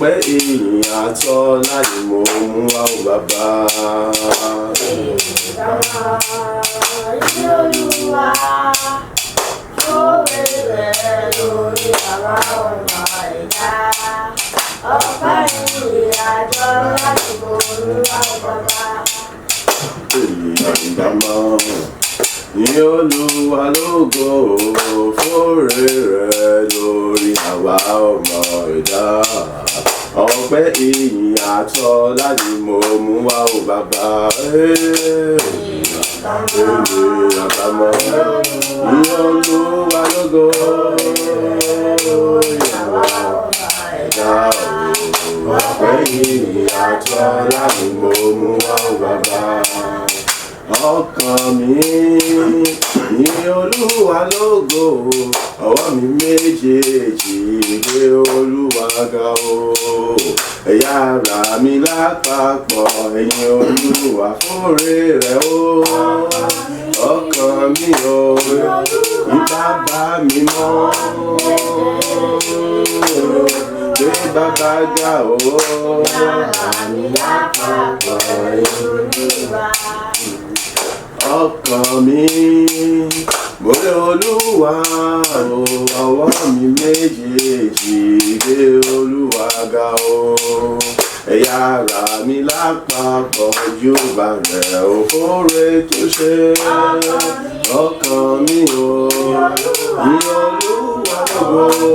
ọpẹ́ ìyìn àtọ́lá ni mo mú wá o bàbá. Olúwa lóore rẹ̀ lórí àwa ọmọ ẹ̀dá. Ọpẹ́ ìyìn àtọ́lá ni mo mú wá o bàbá. Ènìyàn ìdámọ̀ ní Olúwa lógo fóore rẹ̀ lórí àwa ọmọ ẹ̀dá. Ọpẹ́ ìyìn àtọ́lá ni mo mú wá o bàbá. Ènìyàn ìdámọ̀ ní Olúwa lógo lórí àwa ọmọ ẹ̀dá. Ọpẹ́ ìyìn àtọ́lá ni mo mú wá o bàbá. Ọkàn mi ní Olúwa lógo, ọwọ́ mi méjèèjì gbé Olúwa ga o. Ẹ̀yà ara mi lápapọ̀ ẹ̀yìn Olúwa fóore rẹ̀ o. Ọkàn mi o ní bàbá mi mọ́, gbé bàbá ga o. Ara mi lápapọ̀ ẹ̀yìn Olúwa. Ọkàn mi mo lé Olúwa o, ọwọ́ mi méjèèjì gbé Olúwa ga o. Ẹ̀yà ara mi lápapọ̀ júbà rẹ̀ o fóore tó ṣe. Ọkàn mi o ní Olúwa lógo,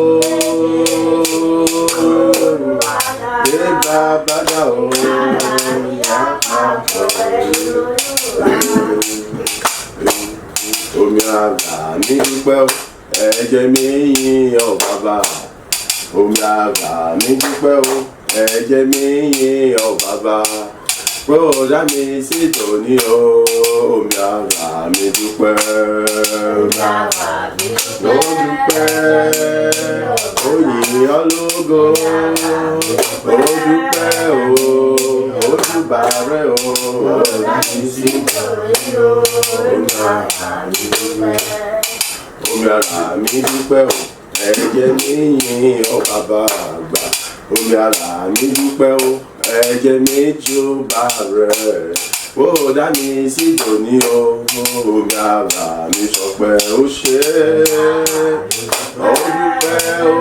gbé bàbá ga o. Omi ara mi dúpẹ́ o, ẹ̀jẹ̀ mi yìn ọ́ bàbá. Omi ara mi dúpẹ́ o, ẹ̀jẹ̀ mi yìn ọ́ bàbá. Bróòdá mi sì tòní o, omi ara mi dúpẹ́. Omi ara mi Ló dúpẹ́, ó yìn ọ́ lógo. Ó dúpẹ́ o, ó júbà rẹ̀ o. Bróòdá mi sì tòní o, omi ara mi dúpẹ́. Omi ara mi dúpẹ́ o, ẹ̀jẹ̀ mi yìn ọ́ bàbá àgbà. Omi ara mi dúpẹ́ o, ẹ̀jẹ̀ mi júbà rẹ̀. Bróòdá mi sì tòní o, omi ara mi sọpẹ́ ó ṣe. Ó dúpẹ́ o,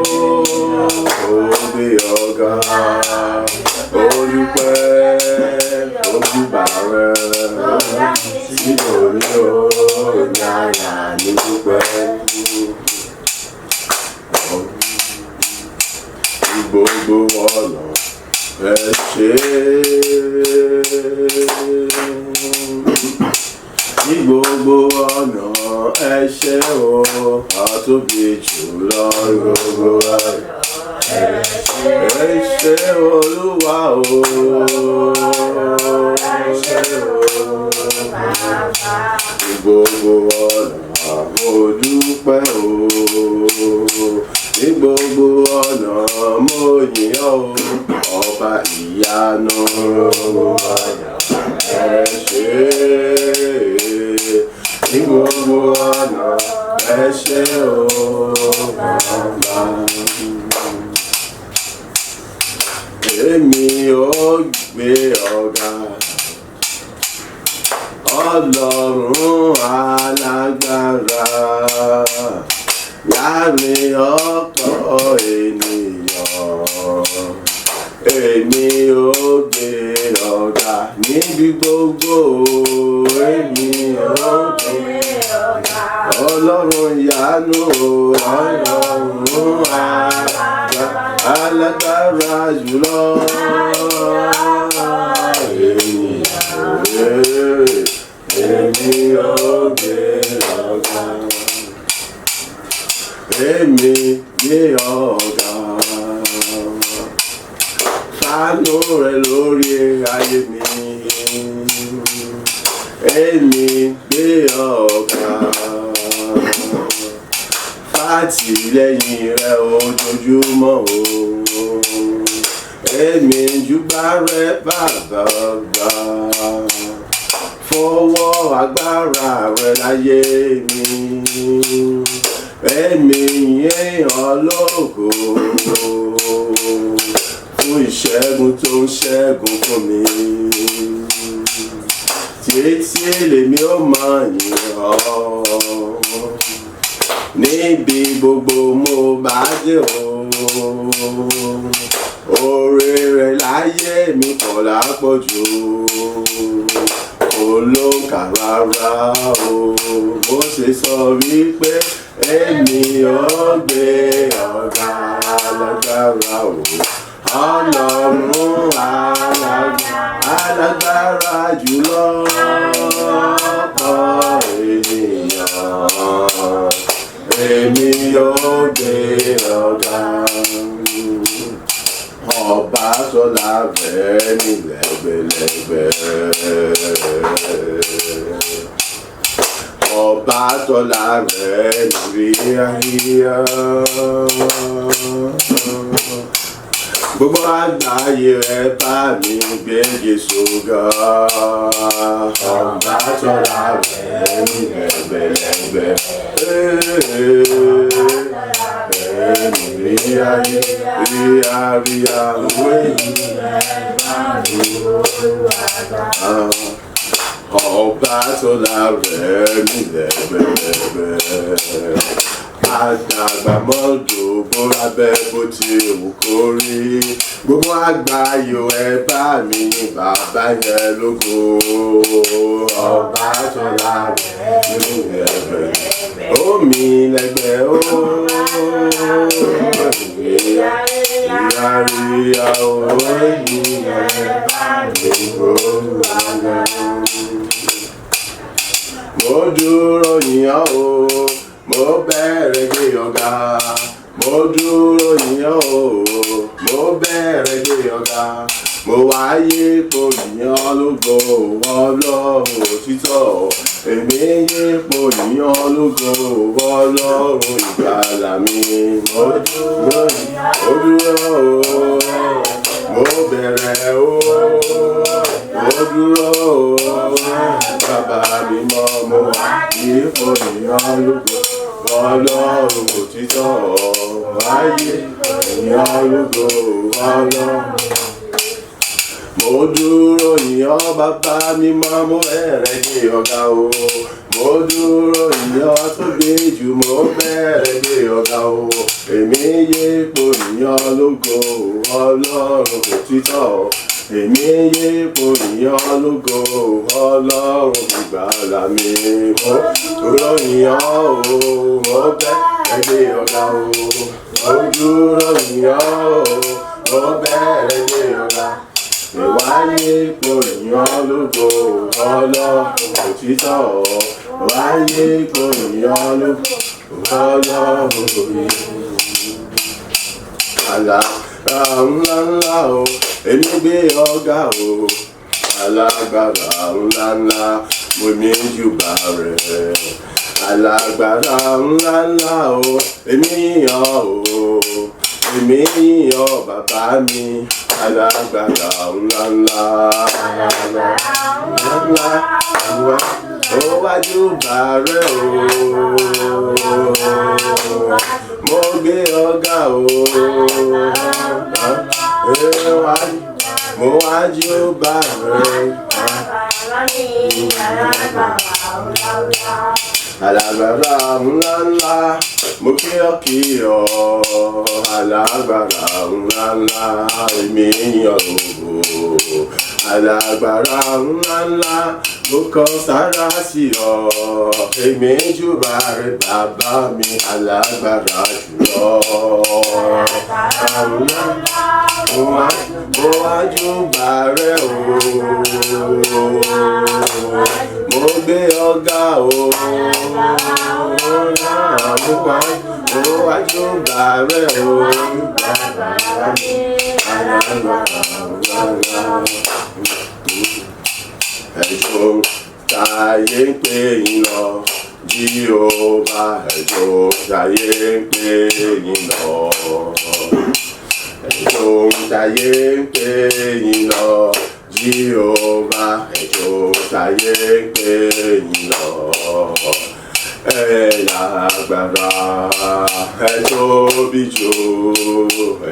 ó gbé ọ̀gá. Ó dúpẹ́, ó júbà rẹ̀. Sì tòní o, omi ara mi dúpẹ́. Gbogbo ọ̀nà ẹ ṣé, ní gbogbo ọ̀nà ẹ ṣé o, àtóbi jùlọ gbogbo ọ̀nà ẹ ṣé Olúwa o, ẹ ṣé o, ní gbogbo ọ̀nà mo dúpẹ́ o. Ní gbogbo ọ̀nà mo yìn ọ́ o, ọba ìyanu. Ẹ ṣé, ní gbogbo ọ̀nà ẹ ṣé o bàbá. Èmi ò gbé ọ̀gá, Ọlọ́run alágbára. Láàrin ọ̀pọ̀ ènìyàn, èmi ò gbé ọ̀gá níbi gbogbo. Èmi ò gbé ọ̀gá, Ọlọ́run ìyanu, Ọlọ́run alágbára jùlọ. Èmi ò gbé ọ̀gá, èmi gbé ọ̀gá. Fàánú rẹ̀ lórí ayé mi, èmi gbé ọ̀gá. Fàtìlẹ́yìn rẹ̀ ojoojúmọ́ o, èmi júbà rẹ̀ bàbá gbà. Fọwọ́ agbára rẹ̀ láyé mi, èmi yìn ọ́ lógo. Fún fún ìṣẹ́gun tó ń ṣẹ́gun fún mi. Títí lèmi ó máa yìn ọ́. Níbi gbogbo mo bá dé o. Oore rẹ̀ láyé mi kò lápọ̀jù. Olóǹkà rárá o. Bó ṣe sọ wípé èmi ò gbé ọ̀gá alágbára o. Ọlọ́run alágbára jùlọ ọ̀pọ̀ ènìyàn. Èmi ò gbé ọ̀gá. Ọba sọlá rẹ̀ ní lẹ́gbẹ̀lẹ́gbẹ̀. Ọba sọlá rẹ̀ ní ríyáríyá. Gbogbo àgbáyé rẹ̀ bá mi gbé Jésù ga. Ọba sọlá rẹ̀ ní lẹ́gbẹ̀lẹ́gbẹ̀. Ríyáríyá ọba sọlá rẹ̀ ní lẹ́gbẹ̀lẹ́gbẹ̀. Àdàgbà mọ́tò bóra bẹ́ẹ̀ bó ti wù kó rí. Gbogbo àgbáyé ẹ bá mi bàbá yẹn lógo. Ọba sọlá rẹ̀ ní lẹ́gbẹ̀lẹ́gbẹ̀. Ó mi lẹ́gbẹ̀ ó. Ríyáríyá ó ní mo dúró yìn ọ́ o, mo bẹ̀rẹ̀ gbé ọ̀gá. Mo dúró yìn ọ́ o, mo bẹ̀rẹ̀ gbé ọ̀gá. Mo wáyé ipò yìn ọ́ lógo Ọlọ́run òtítọ́. Èmi yípo yìn ọ́ lógo Ọlọ́run ìgbàlà mi. Mo dúró o, mo bẹ̀rẹ̀ o, mo dúró o. Bàbá mi mọ́ mo yípo yìn ọ́ lógo Ọlọ́run òtítọ́. Wáyé yìn ọ́ lógo Ọlọ́run. Mo dúró yìn ọ́ bàbá mi mọ́ mo bẹ̀rẹ̀ gbé ọ̀gá o. Mo dúró yìn ọ́ tó gbé jù mo bẹ̀rẹ̀ gbé ọ̀gá o. Èmi yípo yìn ọ́ lógo Ọlọ́run òtítọ́. Èmi yípo yìn ọ́ lógo Ọlọ́run ìgbàlà mi. Mo dúró yìn ọ́ o, mo bẹ̀rẹ̀ gbé ọ̀gá o. Mo dúró yìn ọ́ o, mo bẹ̀rẹ̀ gbé ọ̀gá. Wáyé ipò yìn ọ́ lógo Ọlọ́run òtítọ́. Wáyé ipò yìn ọ́ lógo Ọlọ́run òtítọ́. Alágbára ńláńlá o, èmi gbé ọ̀gá o. Alágbára ńláńlá, mo ní júbà rẹ̀. Alágbára ńláńlá o, èmi yìn ọ́ o. Èmi yìn ọ́ bàbá mi. Alágbára ńláńlá, ńláńlá, ó wájú bá rẹ̀ o. Mo gbé ọ̀gá o. Mo wájú bá rẹ̀. Alágbára ńláńlá, mo kí ọ. Alágbára ńláńlá, èmi yìn ọ́ o. Alágbára ńláńlá, mo kàn sára sí ọ. Èmi júbà rẹ̀ bàbá mi. Alágbára jùlọ. Mo wájú bá rẹ̀ o. Mo gbé ọ̀gá o. Mo wájú bá rẹ̀ o. Ẹjọ́ táyé ń pè yín lọ. Jíhóvá ẹjọ́ táyé ń pè yín lọ. Ẹjọ́ táyé ń pè yín lọ. Jíhóvá ẹjọ́ táyé ń pè yín lọ. ẹ lágbára, ẹ tóbi jù,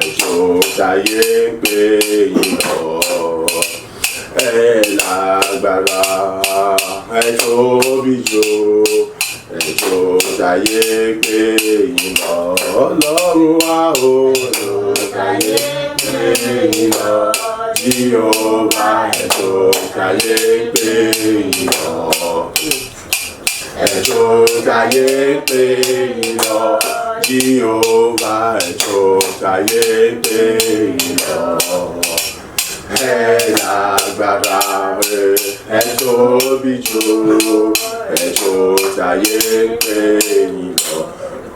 ẹ tó táyé ń pè yín lọ. Ẹ lágbára, ẹ tóbi jù, ẹ tó táyé ń pè yín lọ. Ọlọ́run wa o, ẹ tó táyé ń pè yín lọ. Jehovah, ẹ tó táyé ń pè yín lọ. Ẹ tó táyé ń pè yín lọ. Jehovah, ẹ tó táyé ń pè yín lọ. Ẹ lágbára, ẹ tóbi jù, ẹ tó táyé ń pè yín lọ.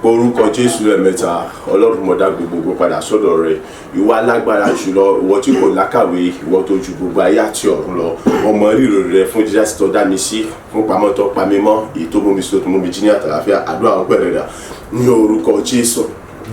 Orúkọ Jésù lẹ́ẹ̀mẹ́ta, Ọlọ́run mo dá gbogbo padà sọ́dọ̀ rẹ. Ìwọ alágbára jùlọ, ìwọ tí kò lákàwé, ìwọ tó ju gbogbo ayé àti ọ̀run lọ. Ọmọ rírò rẹ fún dídá sí tó dá mi sí, fún pamọ́ tó pa mí mọ́, èyí tó mú mi sí tó mú mi jí ní àtàlàfíà. Àdúrà ọpẹ́ rẹ dà ní orúkọ Jésù,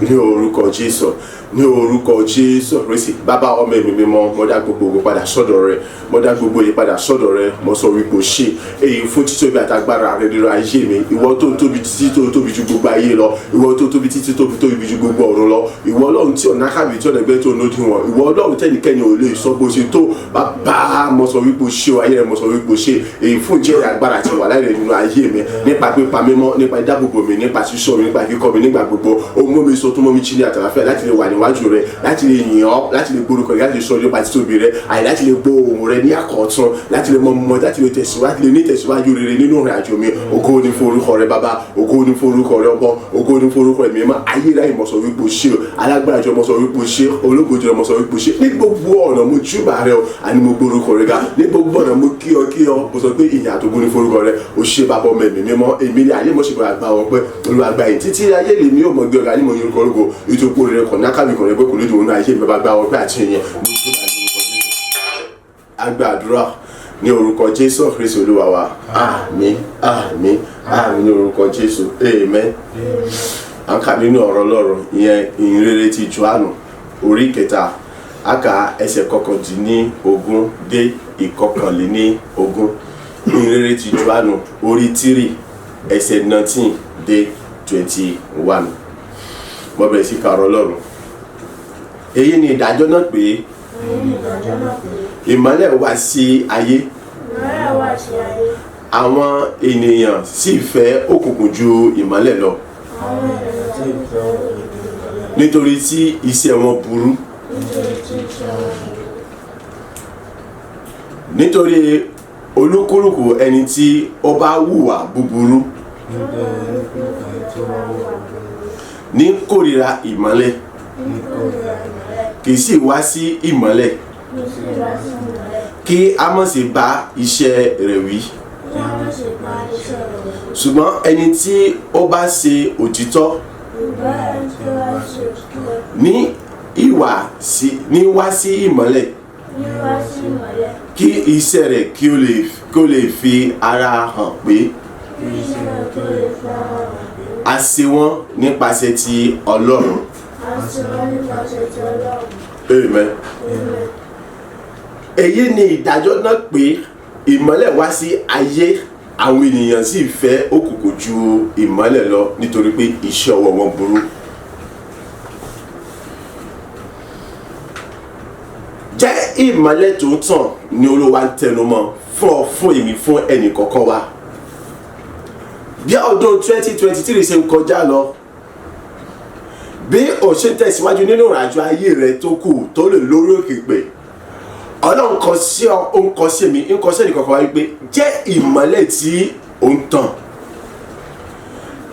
ní orúkọ Jésù, ní orúkọ Jésù Kristi. Bàbá ọmọ ẹ̀mí mímọ́, mo dá gbogbo padà sọ́dọ̀ rẹ, mo dá gbogbo yìí padà sọ́dọ̀ rẹ. Mo sọ wípé o ṣe èyí fún títóbi àtagbára rẹ nínú ayé mi. Ìwọ tó tóbi títí tó tóbi ju gbogbo ayé lọ, ìwọ tó tóbi títí tó tóbi ju gbogbo ọ̀run lọ. Ìwọ Ọlọ́run tí ọ̀nà kábì tí ọ̀nà ẹgbẹ́ tó lódì wọn, ìwọ Ọlọ́run tẹ́nikẹ́ni ò lè sọ bó ṣe tó. Bàbá mo sọ wípé o ṣe o, ayé rẹ mo sọ wípé o ṣe èyí fún jẹ́rìí agbára tí wà láì rẹ nínú ayé mi, nípa pípa mímọ́, nípa ìdáàbòbò mi, nípa sísọ mi, nípa kíkọ́ mi nígbà gbogbo. Ó mú mi sọ tó mú mi jí ní àtàlàfíà láti lè wà níwájú rẹ, láti lè yìn ọ́, láti lè gbórúkọ rẹ, láti lè sọ nípa títóbi rẹ, àyè láti lè gbọ́ ohùn rẹ ní àkọ́tún, láti lè mọ láti lè tẹ̀síwájú, láti lè ní tẹ̀síwájú rere nínú ìrìn àjò mi. Ògo ni fún orúkọ rẹ bàbá, ògo ni fún orúkọ rẹ ọmọ, ògo ni fún orúkọ ẹ̀mí mímọ́. Ayérayé mo sọ wípé o ṣe o, alágbára jọ mo sọ wípé o ṣe, ológo jùlọ mo sọ wípé o ṣe. Ní gbogbo ọ̀nà mo júbà rẹ o, àní mo gbórúkọ rẹ ga. Ní gbogbo ọ̀nà mo kí ọ, mo sọ pé ìyìn àtògo ni fún orúkọ rẹ. O ṣe bàbá ọmọ ẹ̀mí mímọ́, èmi ni ayé mo ṣe gbà gbà wọn pé olùwàgbà yìí títí ayé lèmi ò mọ gbé ọ̀gá ní mo yin orúkọ ológo. Ìtòkò rẹ kàn ní akábì kan rẹ pé kò lè dùn ún ayé mi bàbá gbà wọn pé àti ìyẹn. Àdúrà ní orúkọ Jésù Kristi Olúwa wa. Àmín, àmín, àmín ní orúkọ Jésù. Amen. À ń kà nínú ọ̀rọ̀ Ọlọ́run ìyẹn ìhìnrere ti Jòhánù orí kẹta, a kà ẹsẹ̀ 19 dé 21. Ìhìnrere ti Jòhánù orí 3 ẹsẹ̀ 19 dé 21. Mo bẹ̀rẹ̀ sí ka ọ̀rọ̀ Ọlọ́run. Èyí ni ìdájọ́ náà pé ìmọ́lẹ̀ wá sí ayé, àwọn ènìyàn sì fẹ́ òkùnkùn ju ìmọ́lẹ̀ lọ nítorí tí iṣẹ́ wọn burú. Nítorí olúkúlùkù ẹni tí ó bá hùwà búburú ní kórìíra ìmọ́lẹ̀, kì í sì wá sí ìmọ́lẹ̀ kí a má ṣe bá iṣẹ́ rẹ̀ wí. Ṣùgbọ́n ẹni tí ó bá ṣe òtítọ́ ní wá sí ìmọ́lẹ̀ kí iṣẹ́ rẹ̀ kí ó lè fi ara hàn pé a ṣe wọ́n nípasẹ̀ ti Ọlọ́run. Amen. Èyí ni ìdájọ́ náà pé ìmọ́lẹ̀ wá sí ayé, àwọn ènìyàn sì fẹ́ òkùnkùn ju ìmọ́lẹ̀ lọ nítorí pé iṣẹ́ ọwọ́ wọn burú. Jẹ́ ìmọ́lẹ̀ tó ń tàn ní Olúwa ń tẹnumọ́ fún èmi, fún ẹnì kọ̀ọ̀kan wa. Bí ọdún 2023 ṣe ń kọjá lọ, bí o ṣe ń tẹ̀síwájú nínú ìrìnàjò ayé rẹ tó kù tó lè lórí òkè pé Ọlọ́run kọ sí ọ, ó ń kọ sí èmi, ń kọ sí ẹnìkọ̀ọ̀kan wa wípé jẹ́ ìmọ́lẹ̀ tí ó ń tàn.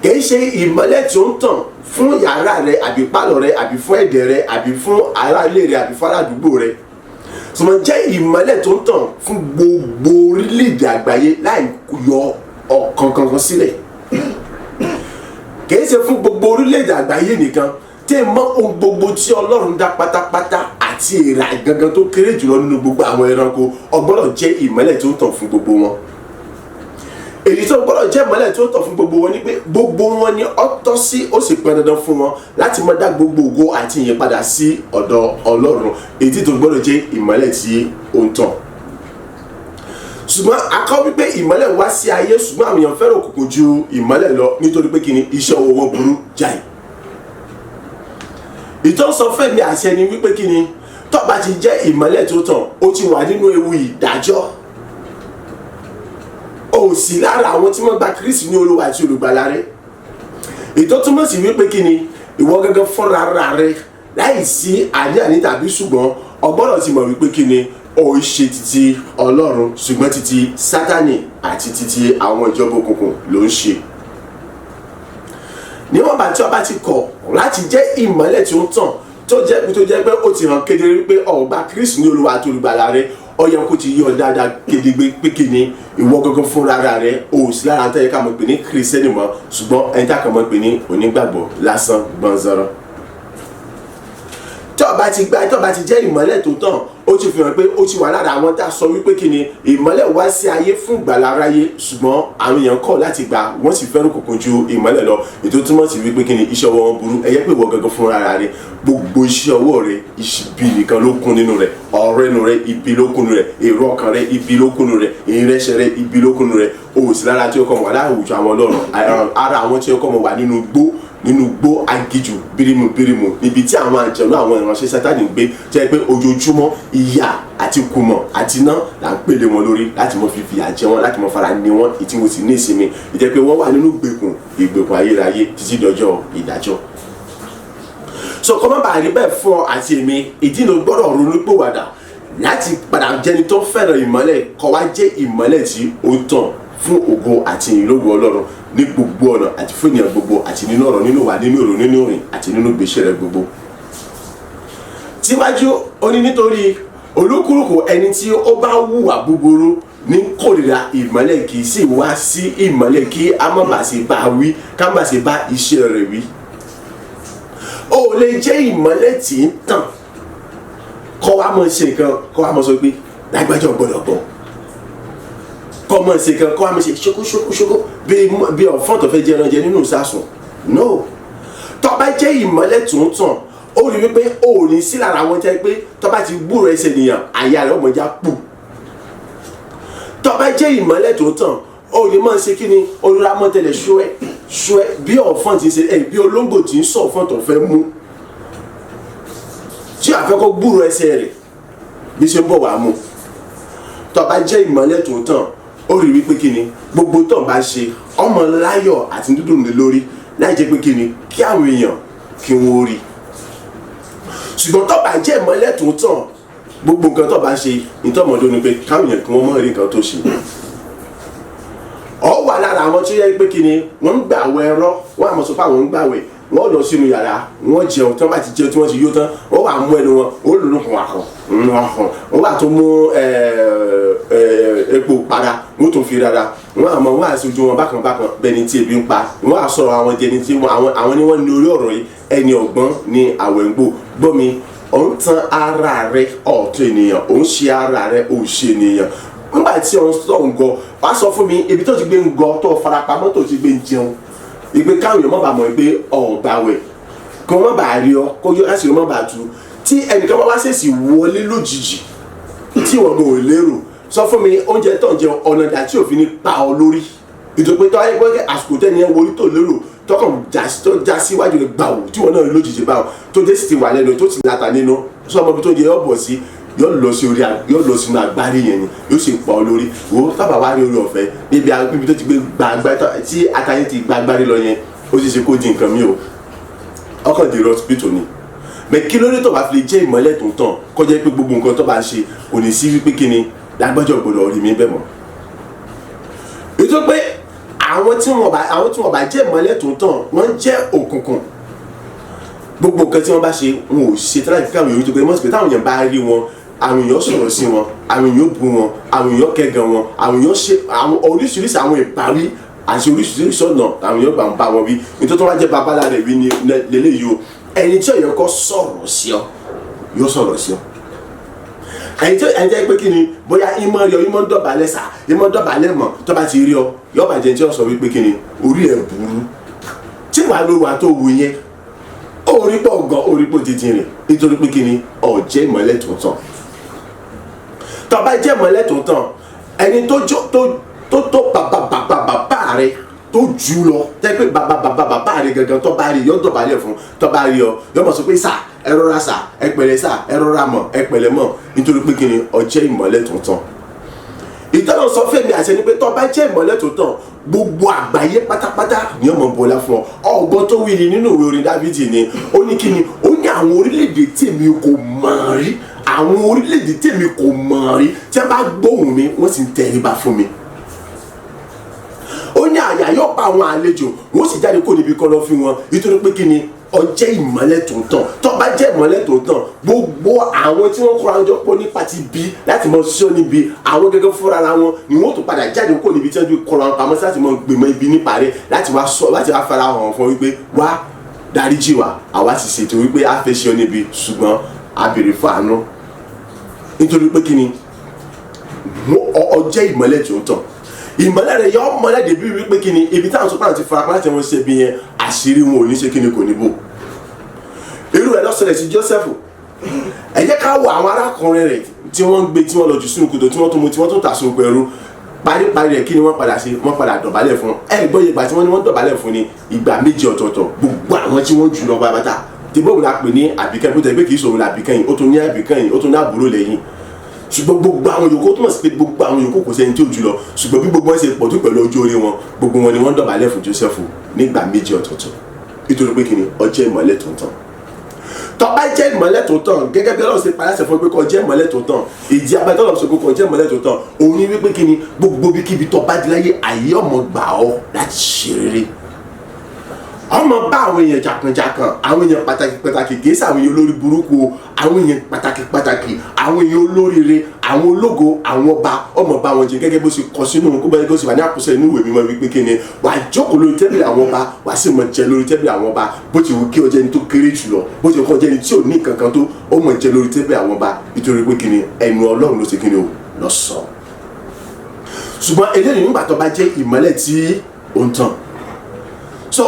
Kìí ṣe ìmọ́lẹ̀ tí ó ń tàn fún yàrá rẹ àbí pálọ̀ rẹ àbí fún ẹ̀dẹ̀ rẹ àbí fún ará ilé rẹ àbí fún aládùúgbò rẹ. Ṣùgbọ́n jẹ́ ìmọ́lẹ̀ tó ń tàn fún gbogbo orílẹ̀-èdè àgbáyé láì yọ ọ̀kankan sílẹ̀. Kìí ṣe fún gbogbo orílẹ̀-èdè àgbáyé nìkan, tí mọ ohun gbogbo tí Ọlọ́run dá pátápátá àti èèrà gangan tó kéré jùlọ nínú gbogbo àwọn ẹranko, ó gbọ́dọ̀ jẹ́ ìmọ́lẹ̀ tó ń tàn fún gbogbo wọn. Èyí tó gbọ́dọ̀ jẹ́ ìmọ́lẹ̀ tó ń tàn fún gbogbo wọn ni pé gbogbo wọn ni ó tọ́ sí, ó sì pọn dandan fún wọn láti máa dá gbogbo ògo àti ìyìn padà sí ọ̀dọ̀ Ọlọ́run. Èyí tó gbọ́dọ̀ jẹ́ ìmọ́lẹ̀ tí ó ń tàn. ṣùgbọ́n a kọ́ wípé ìmọ́lẹ̀ wá sí ayé ṣùgbọ́n àwọn èèyàn fẹ́ràn òkùnkùn ju ìmọ́lẹ̀ lọ nítorí pé kíni iṣẹ́ owó wọn burú jáì. ìtọ́sọ fẹ́mi àṣẹ ni wípé kíni tó bá ti jẹ́ ìmọ́lẹ̀ tó tàn ó ti wà nínú ewu ìdájọ́, ó sì lára àwọn tí wọ́n gba Kristi ní Olúwa àti olùgbàlà rẹ̀. ìtọ́ túmọ̀ sí wípé kíni ìwọ gẹ́gẹ́ fúnra rẹ̀ láì sí àní-àní tàbí ṣùgbọ́n o gbọ́dọ̀ ti mọ̀ wípé kíni ó ṣe títí Ọlọ́run ṣùgbọ́n títí Sátánì àti títí àwọn ìjọba òkùnkùn ló ń ṣe. níwọ̀n bá tí o bá ti kọ̀ láti jẹ́ ìmọ́lẹ̀ tí ó ń tàn tó jẹ́ pé ó ti hàn kedere wípé o gba Kristi ní Olúwa àti olùgbàlà rẹ̀, ó yẹ kó ti yọ dáadáa gedegbe pé kíni ìwọ gangan fúnra rẹ̀ ó sì lára tẹ́yẹ ká mọ̀ pé ní Kírísítẹ́nì mọ́ ṣùgbọ́n ẹni tá kàn mọ̀ pé ní onígbàgbọ́ lásán gbọ̀nzọ̀rọ̀. tó bá ti jẹ́ ìmọ́lẹ̀ tó tàn ó ti fi hàn pé ó ti wà lára àwọn tá a sọ wípé kíni ìmọ́lẹ̀ wá sí ayé fún ìgbàlà aráyé ṣùgbọ́n àwọn èèyàn kọ̀ láti gbà wọ́n sì fẹ́ràn òkùnkùn ju ìmọ́lẹ̀ lọ. ètò túmọ̀ sí wípé kíni iṣẹ́ ọwọ́ wọn burú. ẹ̀yẹ́ pé ìwọ gangan fúnra rẹ̀ gbogbo iṣẹ́ ọwọ́ rẹ̀ ibi nìkan ló kún nínú rẹ̀, ọ̀rọ̀ ẹnu rẹ̀ ibi ló kún nínú rẹ̀, èrò ọkàn rẹ̀ ibi ló kún nínú rẹ̀, ìrẹsẹ̀ rẹ̀ ibi ló kún nínú rẹ̀. o sì lára tí ó kọ́ mọ̀ wà láwùjọ àwọn Ọlọ́run, ara àwọn tí ó kọ́ mọ̀ wà nínú gbó agijù bírímù níbi tí àwọn àjẹnú àwọn ìránṣẹ́ Sátánì ń gbé jẹ́ pé ojoojúmọ́ ìyà àti kùmọ̀ àti iná là ń pèlè wọn lórí láti mọ fífi àjẹ wọn, láti mọ fara ní wọn ìtí wọn sì ní ìsinmi. ìjẹ́ pé wọ́n wà nínú ìgbèkùn ayérayé títí dọjọ́ ìdájọ́. so kọ́ má bàa rí bẹ́ẹ̀ fún ọ àti èmi, ìdí ló gbọ́dọ̀ ronúpìwàdà láti padà jẹni tó fẹ́ràn ìmọ́lẹ̀, kó wá jẹ́ ìmọ́lẹ̀ tí ó tàn fún ògo àti ìlógo Ọlọ́run ní gbogbo ọ̀nà àti fún ènìyàn gbogbo àti nínú ọ̀rọ̀, nínú wà, nínú èrò, nínú ìrìn àti nínú ìgbésẹ̀ rẹ̀ gbogbo. Tíwájú ó ní nítorí olúkúlùkù ẹni tí ó bá hùwà búburú ní kórìíra ìmọ́lẹ̀ kì í sì wá sí ìmọ́lẹ̀ kí a má bàa ṣe bá wí, ká má ṣe bá iṣẹ́ rẹ̀ wí. ó lè jẹ́ ìmọ́lẹ̀ tí ń tàn kọ́ wa mọ̀ ṣe nǹkan, kọ́ wa mọ̀ sọ pé lágbájá gbọ́dọ̀ gbọ́, kọ́ mọ̀ ṣe nǹkan, kọ́ wa mọ̀ ṣe ṣókóṣókóṣókó bí ọ̀fọ́n tó fẹ́ jẹ ẹran jẹ nínú ìsásùn. no, tó bá jẹ́ ìmọ́lẹ̀ tó ń tàn ó rí wípé ó ní sí lára àwọn jẹ́ pé tó bá ti gbúrò ẹsẹ̀ nìyàn àyà rẹ̀ ọmọdé á pù. tó bá jẹ́ ìmọ́lẹ̀ tó tàn ó ní máa ṣe kí ni olùrámọ́tẹ̀lẹ̀ ṣúẹ́ bí ọ̀fọ́n ti ṣe bí olóńgbò tí ń sọ ọ̀fọ́n tó fẹ́ mú tí àfẹ́kọ́ gbúrò ẹsẹ̀ rẹ̀ bí ṣe ń bọ̀ wá mú. tó bá jẹ́ ìmọ́lẹ̀ tó tàn ó rí wípé kí ni gbogbo tó bá ṣe ọmọ láyọ̀ àti dúdùn lé lórí láì jẹ́ pé kí ni kí àwọn èèyàn kí wọ́n rí. ṣùgbọ́n tó bá jẹ́ ìmọ́lẹ̀ tó tàn gbogbo nǹkan tó bá ṣe ìtọ́mọdé ni pé káwọn èèyàn kí wọ́n mọ̀ rí nǹkan tó ṣe. ọ wà lára àwọn tó yẹ pé kí ni wọ́n ń gbàwẹ̀ ẹ̀rọ wọ́n àmọ́ sọ pé àwọn ń gbàwẹ̀ wọ́n lọ sínú yàrá wọ́n jẹun tí wọ́n bá ti jẹun tí wọ́n ti yó tán wọ́n wà mú ẹnu wọn ó lò lókun àkàn wọ́n wà tó mú epo para wọ́n tó fi rárá wọ́n àmọ́ wọ́n àti ojú wọn bákan bẹ́ẹ̀ ni tí ebi ń pa wọ́n á sọ̀rọ̀ àwọn jẹni tí àwọn ni wọ́n ní orí ọ̀rọ̀ yìí ẹni ọ̀gbọ́n ní àwẹ̀ ń gbò gbọ́ mi ò ń tan ara rẹ ọ̀tọ̀ ènìyàn ò ń ṣe ara rẹ ò ṣe ènìyàn. nígbà tí ò ń sọ ń gọ wá sọ fún mi ibi tó ti gbé ń gọ tó farapamọ́ tó ti gbé ń jẹun ìgbé káwọn èèyàn má bàa mọ̀ pé ọ̀gbàwẹ̀ kí wọ́n má bàa rí ọ kó yọ láti rí má bàa tu tí ẹnìkan bá wá ṣèṣì wọlé lójijì tí wọ́n gbọ́ ò lérò sọ fún mi oúnjẹ tó ń jẹun ọ̀nà ìdá tí òfin ní pa ọ lórí ìdòpé tó wáyé pé àsìkò tẹ́ni ẹ wọlé tó lérò tọkàn já síwájú rẹ gbàù tí wọ́n náà lójijì báwọn tó dé sì ti wà lẹ́nu tó ti láta nínú sọ ọmọ ibi tó jẹ yọ bọ̀ sí yóò lọ sínú agbárí yẹn ni yóò sì pa ọ lórí wo tábà wá rí orí ọ̀fẹ́ níbi tó ti gbé gbàgbá tí atayé ti gba agbárí lọ yẹn ó sì ṣe kó di nǹkan mi o ọkàn dèrò hospital ni mẹ kí lórí tó bá fi lè jẹ́ ìmọ́lẹ̀ tó ń tàn kọjá pé gbogbo nǹkan tó bá ṣe kò ní sí wípé kí ni lágbájọ gbọ́dọ̀ rí mi bẹ́ẹ̀ mọ́. ètò pé àwọn tí wọ́n bá jẹ́ ìmọ́lẹ̀ tó ń tàn wọ́n jẹ́ òkùnkùn gbogbo nǹkan tí wọ́n bá ṣe wọn ò ṣe tẹ́lá ìfẹ́ àwọn èèyàn tó pé mọ́sí pé táwọn èèyàn bá rí wọn àwọn èèyàn sọ̀rọ̀ sí wọn àwọn èèyàn bú wọn àwọn èèyàn kẹ́gàn wọn àwọn èèyàn ṣe àwọn oríṣiríṣi àwọn ìparí àti oríṣiríṣi ọ̀nà àwọn èèyàn gbà ń bá wọn wí nítorí tó wá jẹ́ babalá rẹ̀ wí ní lélẹ́yìí o ẹni tí èèyàn kọ́ sọ̀rọ̀ sí ọ yóò sọ̀rọ̀ sí ọ ẹni tí ẹni jẹ́ pé kí ni bóyá ìmọ̀ rí ọ ìmọ̀ dọ̀bálẹ̀ sà ìmọ̀ dọ̀bálẹ̀ mọ̀ tó bá ti rí ọ yóò bàjẹ́ tí ó sọ wípé kí ni orí ẹ̀ burú tí wàá lóru àtó wù yẹn orí pọ̀ gan orí pọ̀ títí rìn nítorí pé kí ni ọ̀jẹ́ ìmọ́lẹ̀ tó tàn tó bá jẹ́ ìmọ́lẹ̀ tó tàn ẹni tó bàbá rẹ tó jù lọ tẹ́ pé bàbá rẹ gangan tó bá rí yọ dọ̀bálẹ̀ fún tó bá rí ọ yọ mọ̀ sọ pé sà ẹ rọra sà ẹ pẹ̀lẹ́ sà ẹ rọra mọ̀ ẹ pẹ̀lẹ́ mọ̀ nítorí pé kí ni ọjẹ́ ìmọ́lẹ̀ tuntun. ìtọ́nà sọ fẹ́mi àṣẹ ni pé tó bá jẹ́ ìmọ́lẹ̀ tuntun gbogbo àgbáyé pátápátá ni ọmọ bọ́lá fún ọ ọgbọ́n tó wí ni nínú ìwé orin Dáfídì ni ó ní kí ni ó ní àwọn orílẹ̀-èdè tèmi kò mọ̀ rí àwọn orílẹ̀-èdè tèmi kò mọ̀ rí tí wọ́n bá gbóhùn mi wọ́n sì ń tẹríba fún mi. ó ní àyà yóò pa àwọn àlejò wọ́n sì jáde kó níbi kọ̀lọ̀fín wọn nítorí pé kí ni ọjẹ́ ìmọ́lẹ̀ tó tàn tó bá jẹ́ ìmọ́lẹ̀ tó tàn gbogbo àwọn tí wọ́n kóra jọ pọ̀ nípa ti bí láti mọ ṣọ́ níbi àwọn gẹ́gẹ́ fúnra wọn ni wọ́n tó padà jáde kó níbi tí wọ́n ti kóra wọn pamọ́ sí láti mọ gbèmọ̀ ibi nípa rẹ̀ láti wá fara hàn fún wípé wá dáríjì wá àwa ti ṣètò wípé a fẹ́ ṣe ọ níbi ṣùgbọ́n a béèrè fún àánú nítorí pé kí ni ọjẹ́ ìmọ́lẹ̀ tó tàn ìmọ́lẹ̀ rẹ̀ yọ mọ́lẹ̀ débi wípé kí ni ibi táwọn sọ pé àwọn ti fara pamọ́ láti wọn ṣe bí yẹn àṣírí wọn ò ní ṣe kí ni kò ní bò irú ẹ̀ lọ́sọ̀rẹ̀ sí Joseph ẹ jẹ́ ká wo àwọn arákùnrin rẹ̀ tí wọ́n ń gbé tí wọ́n lọ jù sínú kòtò tí wọ́n tó mu tí wọ́n tó tà sóko ẹrú paríparí rẹ̀ kí ni wọ́n padà ṣe wọ́n padà dọ̀bálẹ̀ fún ẹ gbọ́ ìgbà tí wọ́n ní wọ́n dọ̀bálẹ̀ fún ni ìgbà méjì ọ̀tọ̀ọ̀tọ̀ gbogbo àwọn tí wọ́n jù lọ pátápátá tí bóun la pè ní àbíkẹ́yìn bó tẹ̀ pé kì í ṣòro làbíkẹ́yìn ó tún ní àbíkẹ́yìn ó tún ní àbúrò lẹ́yìn ṣùgbọ́n gbogbo àwọn yòókù tó mọ̀ sí pé gbogbo àwọn yòókù kò sẹ́ni tí ò jù lọ ṣùgbọ́n bí gbogbo wọn ṣe pọ̀ tó pẹ̀lú ọjọ́ orí wọn gbogbo wọn ni wọ́n dọ̀bálẹ̀ fún Joseph nígbà méjì ọ̀tọ̀ọ̀tọ̀ nítorí pé kí ni ọjẹ́ ìmọ́lẹ̀ tó ń tàn tó bá jẹ́ ìmọ́lẹ̀ tó tàn gẹ́gẹ́ bí Ọlọ́run ṣe parí àṣẹ fún pé kó jẹ́ ìmọ́lẹ̀ tó tàn ìdí abẹ́tọ́ Ọlọ́run ṣe kó jẹ́ ìmọ́lẹ̀ tó tàn òun ni wípé kí ni gbogbo bíkíbi tó bá di láyé àyè ọmọ gbà ọ́ láti ṣe rere ọmọ bá àwọn èèyàn jàkànjàkàn àwọn èèyàn pàtàkì kìí sí àwọn èèyàn olórí burúkú àwọn èèyàn pàtàkì àwọn èèyàn olóríire àwọn ológo àwọn ọba ọmọ bá wọn jẹ gẹ́gẹ́ bó ṣe kọ sínú kó bẹ́ẹ̀ kó sì wà ní àkọsílẹ̀ nínú ìwé mímọ́ wípé kí ni wà á jókòó lórí tẹ́bìlì àwọn ọba wà á sì mọ̀ jẹ lórí tẹ́bìlì àwọn ọba bó ti wù kí ọjọ́ ẹni tó kéré jùlọ bó ti kọ́ ọjọ́ ẹni tí ò ní kankan tó ó mọ̀ jẹ lórí tẹ́bìlì àwọn ọba nítorí pé kí ni ẹnu Ọlọ́run ló ṣe kí ni ó lọ sọ. ṣùgbọ́n eléyìí nígbà tó bá jẹ́ ìmọ́lẹ̀ tí ó ń tàn so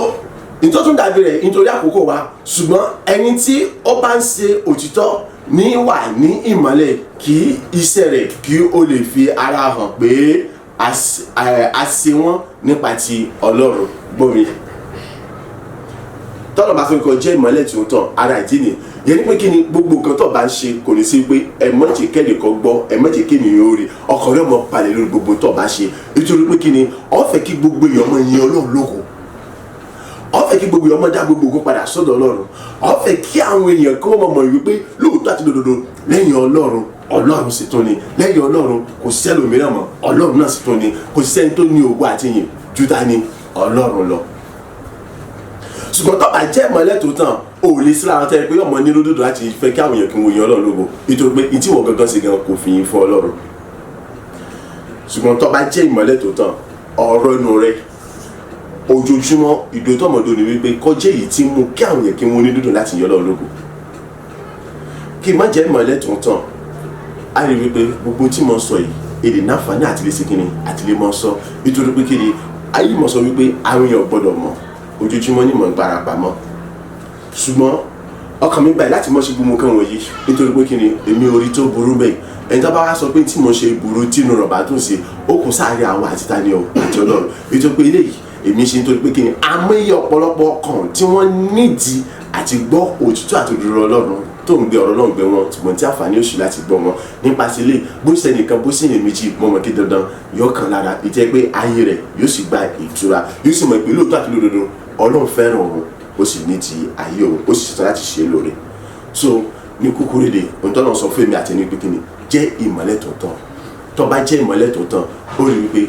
nítorí tó ń dàbí rẹ̀ nítorí àkókò wa ṣùgbọ́n ẹni tí ó bá ń ṣe òtítọ́ ní wà ní ìmọ́lẹ̀ kí iṣẹ́ rẹ̀ kí ó lè fi ara hàn pé a ṣe wọ́n nípa ti Ọlọ́run gbòmí tọ́lọ̀ bá fi kọ́ jẹ́ ìmọ́lẹ̀ tí ó tàn ara ìdí ni yẹn ní pé kí ni gbogbo nǹkan tó bá ń ṣe kò ní sí pé ẹ mọ̀jẹ̀ kẹ́lẹ̀ kan gbọ́ ẹ mọ̀jẹ̀ kéèyàn ó rí ọkàn rẹ̀ mọ̀ balẹ̀ lórí gbogbo tó bá ṣe nítorí pé kí ni ó fẹ́ kí gbogbo èèyàn mọ̀ yin Ọlọ́run lógo ó fẹ́ kí gbogbo ọmọ dá gbogbo ogun padà sọ́dọ̀ Ọlọ́run ó fẹ́ kí àwọn èèyàn kí wọ́n mọ̀ wípé lóòótọ́ àti lódodo lẹ́yìn Ọlọ́run sì tún ni lẹ́yìn Ọlọ́run kò sí ẹlòmíràn mọ́ Ọlọ́run náà sì tún ni kò sí ẹni tó ní ògo àti ìyìn jù ta ni Ọlọ́run lọ. ṣùgbọ́n tó bá jẹ́ ìmọ́lẹ̀ tó tàn ó lè sí lára tẹ́ pé ọmọ ní lódodo láti fẹ́ kí àwọn èèyàn kí wọ́n yin Ọlọ́run lógo nítorí pé ìtí wọ́n gangan sí gan kò fi yìn fún Ọlọ́run. ṣùgbọ́n tó bá jẹ́ ìmọ́lẹ̀ tó tàn ọ̀rọ̀ inú rẹ̀ ojoojúmọ́ ìdótọ́mọdé ni wípé kọjá èyí tí mú kí àwọn yẹn kí wọ́n ní dúdùn láti yan Ọlọ́run lógo kí má jẹ́ ìmọ́lẹ̀ tó ń tàn á rí wípé gbogbo tí mo sọ yìí èdè náfààní àti lè ṣe kíni àti lè mọ sọ nítorí pé kíni ayé mọ̀ sọ wípé àwọn èèyàn gbọ́dọ̀ mọ̀ ojoojúmọ́ ní mọ̀ ń gbára pamọ́ ṣùgbọ́n ọkàn mi gbà láti mọ̀ ṣe gbogbo nǹkan wọ̀nyí nítorí pé kíni èmi orí tó burú bẹ́ẹ̀ ẹni tó bá wá sọ pé tí mo ṣe burú tí inú rọ̀bà dùn sí ó kù sáré àwọn àti tani ọ àti Ọlọ́run nítorí pé eléyìí èmi ṣe nítorí pé kí ni àmọ́yé ọ̀pọ̀lọpọ̀ ọkàn tí wọ́n nídìí àti gbọ́ òtítọ́ àti òdodo Ọlọ́run tó ń gbé ọ̀rọ̀ náà gbé wọn ṣùgbọ́n tí àǹfààní oṣù láti gbọ́ wọn nípasẹ̀ ilé bó ṣe nìkan bó sì yẹn méjì mọ́mọ́ kí dandan yóò kàn lára ìjẹ́ pé ayé rẹ̀ yóò sì gba ìtura yóò sì mọ̀ pé lóòótọ́ àti lódodo Ọlọ́run fẹ́ràn òun ó sì ní ti ayé òun ó sì ṣetán láti ṣe é lóore so ní kúkúrú èdè ohun tó náà sọ fún èmi àti ẹni pé kí ni jẹ́ ìmọ́lẹ̀ tó tàn tó bá jẹ́ ìmọ́lẹ̀ tó tàn ó rí wípé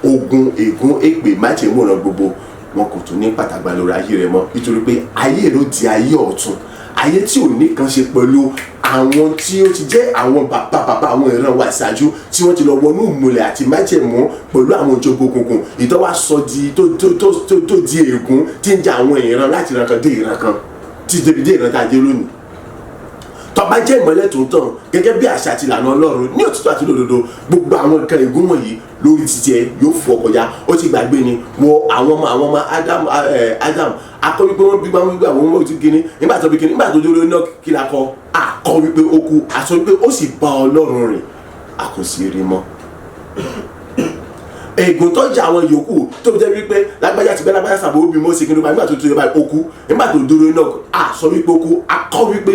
ogun ègún èpè májèmúràn gbogbo wọn kò tún ní pàtàgbà lórí ayé rẹ mọ́ nítorí pé ayé ló di ayé ọ̀tun ayé tí ò ní kan ṣe pẹ̀lú àwọn tí ó ti jẹ́ àwọn bàbá àwọn ìran wa ìṣáájú tí wọ́n ti lọ wọnú ìmùlẹ̀ àti májèmú pẹ̀lú àwọn ìjọba òkùnkùn ìtọ́wá sọ di tó di ègún tí ń jẹ àwọn ìran láti ìran kan dé ìran kan tí débi dé ìran tá a dé lónìí tó bá jẹ́ ìmọ́lẹ̀ tó ń tàn gẹ́gẹ́ bí àṣà àti ìlànà Ọlọ́run ní òtítọ́ àti lódodo gbogbo àwọn nǹkan ègún wọ̀nyí lórí títí ẹ yóò fò kọjá ó ti gbàgbé ni wọ àwọn ọmọ Adam akọ wípé wọ́n bí wọ́n gbé àwọn ọmọ òtún kínní nígbà tó bí kínní nígbà tó dúró náà kí la kọ akọ wípé ó kú aṣọ wípé ó sì bá Ọlọ́run rìn a kò sì rí mọ́ ègún tó jà àwọn yòókù tó jẹ́ wípé lágbájá ti bẹ́ lágbájá sàbò obì mọ́ ṣèkínú nígbà tó tó yẹ báyìí ó kú nígbà tó dúró Enoch a sọ wípé ó kú a kọ́ wípé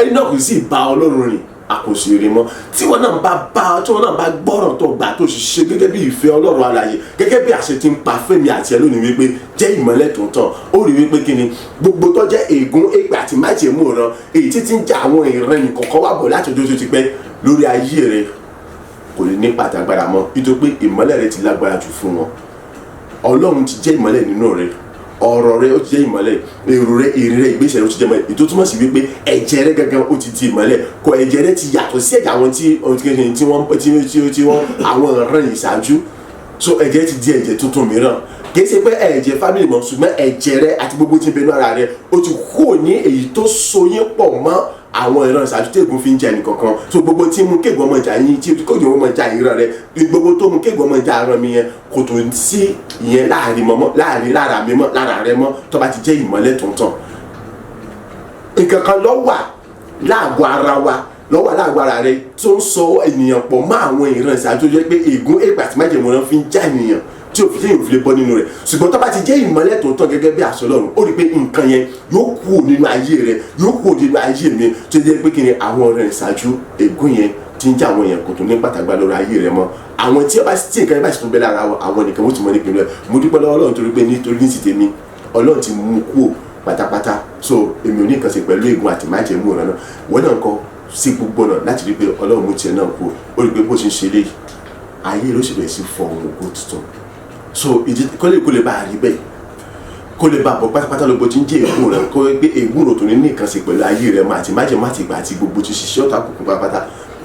Enoch sì bá Ọlọ́run rìn àkòsí rí mọ́ tí wọn náà bá gbọ́ràn tó gbà tó ṣiṣẹ́ gẹ́gẹ́ bí ìfẹ́ Ọlọ́run alààyè gẹ́gẹ́ bí àṣẹ ti ń pa fẹ́mi àti ẹ lónìí wípé jẹ́ ìmọ́lẹ̀ tó ń tàn ó rí wípé kí ni gbogbo tó jẹ́ ègún ègbà àti májèmú ran èyí tí ti ń jà àwọn ìran nìkọ̀ọ̀kan wà bọ̀ láti ọjọ́ tó ti pẹ́ lórí ayé rẹ kò lè ní pàtàgbára mọ́ nítorí pé ìmọ́lẹ̀ rẹ ti lágbára jù fún wọn Ọlọ́run ti jẹ́ ìmọ́lẹ̀ nínú rẹ ọ̀rọ̀ rẹ ó ti jẹ́ ìmọ́lẹ̀ èrò rẹ èrè rẹ ìgbésẹ̀ rẹ ó ti jẹ́ ìmọ́lẹ̀ ètò túmọ̀ sí wípé ẹ̀jẹ̀ rẹ gangan ó ti di ìmọ́lẹ̀ kọ ẹ̀jẹ̀ rẹ ti yàtọ̀ sí ẹ̀jẹ̀ àwọn tí wọ́n àwọn ọ̀ràn ìṣáájú so ẹ̀jẹ̀ ti di ẹ̀jẹ̀ tuntun mìíràn kì í ṣe pé ẹ̀jẹ̀ family mọ̀ ṣùgbọ́n ẹ̀jẹ̀ rẹ àti gbogbo tí ń bẹ nínú ara rẹ ó ti kúrò ní èyí tó so yín pọ̀ mọ́ àwọn ìran ìṣáájú tí ègún fi ń jẹ nìkankan so gbogbo tí mú kéègùn ọmọ ìjà yín tí kéègùn ọmọ ìjà ìran rẹ gbogbo tó mú kéègùn ọmọ ìjà ìran mi yẹn kò tó sí ìyẹn láàrin lára mi mọ́ lára rẹ mọ́ tó bá ti jẹ́ ìmọ́lẹ̀ tó ń tàn nǹkan kan ló wà láàgọ́ ara wa lọ́wọ́ láàgọ́ ara rẹ tó ń sọ ènìyàn pọ̀ mọ́ àwọn ìran ìṣáájú jẹ́ pé ègún ègbà tí májèmọ́ náà fi ń já ènìyàn tí òfin yẹn ò fi lè bọ́ nínú rẹ̀ ṣùgbọ́n tó bá ti jẹ́ ìmọ́lẹ̀ tó ń tàn gẹ́gẹ́ bí àṣọ Ọlọ́run ó rí i pé nǹkan yẹn yóò kúrò nínú ayé rẹ̀ yóò kúrò nínú ayé mi tó jẹ́ pé kí ni àwọn ọ̀rẹ́ ìṣáájú ègún yẹn ti ń jẹ́ àwọn yẹn kò tó ní pàtàgbà lórí ayé rẹ̀ mọ́ àwọn tí nǹkan yẹn bá sì tún bẹ́ lára àwọn nìkan ó ti mọ nípìnlẹ̀ mo dúpẹ́ lọ́wọ́ Ọlọ́run torí pé nítorí ní ti tèmi Ọlọ́run ti mú kúrò pátápátá so èmi ò ní nǹkan ṣe pẹ̀lú ègún àti májẹ̀mú ọ̀rọ̀ náà wọ́n náà kọ́ sí gbogbo náà láti rí pé Ọlọ́run mú tiẹ̀ náà kúrò ó rí pé bó ṣe ń ṣe lé ayé ló sì bẹ̀rẹ̀ sí fọ ohun ògo tuntun so kó lè bá a rí bẹ́ẹ̀ kó lè bá a bọ̀ pátápátá ló bó ti ń jẹ́ ègún rẹ̀ kó gbé ègún rò tó ní nǹkan ṣe pẹ̀lú ayé rẹ̀ àti májẹ̀mú àti ìgbà àti gbogbo ti ṣiṣẹ́ ọ̀tá kùkùn pátápátá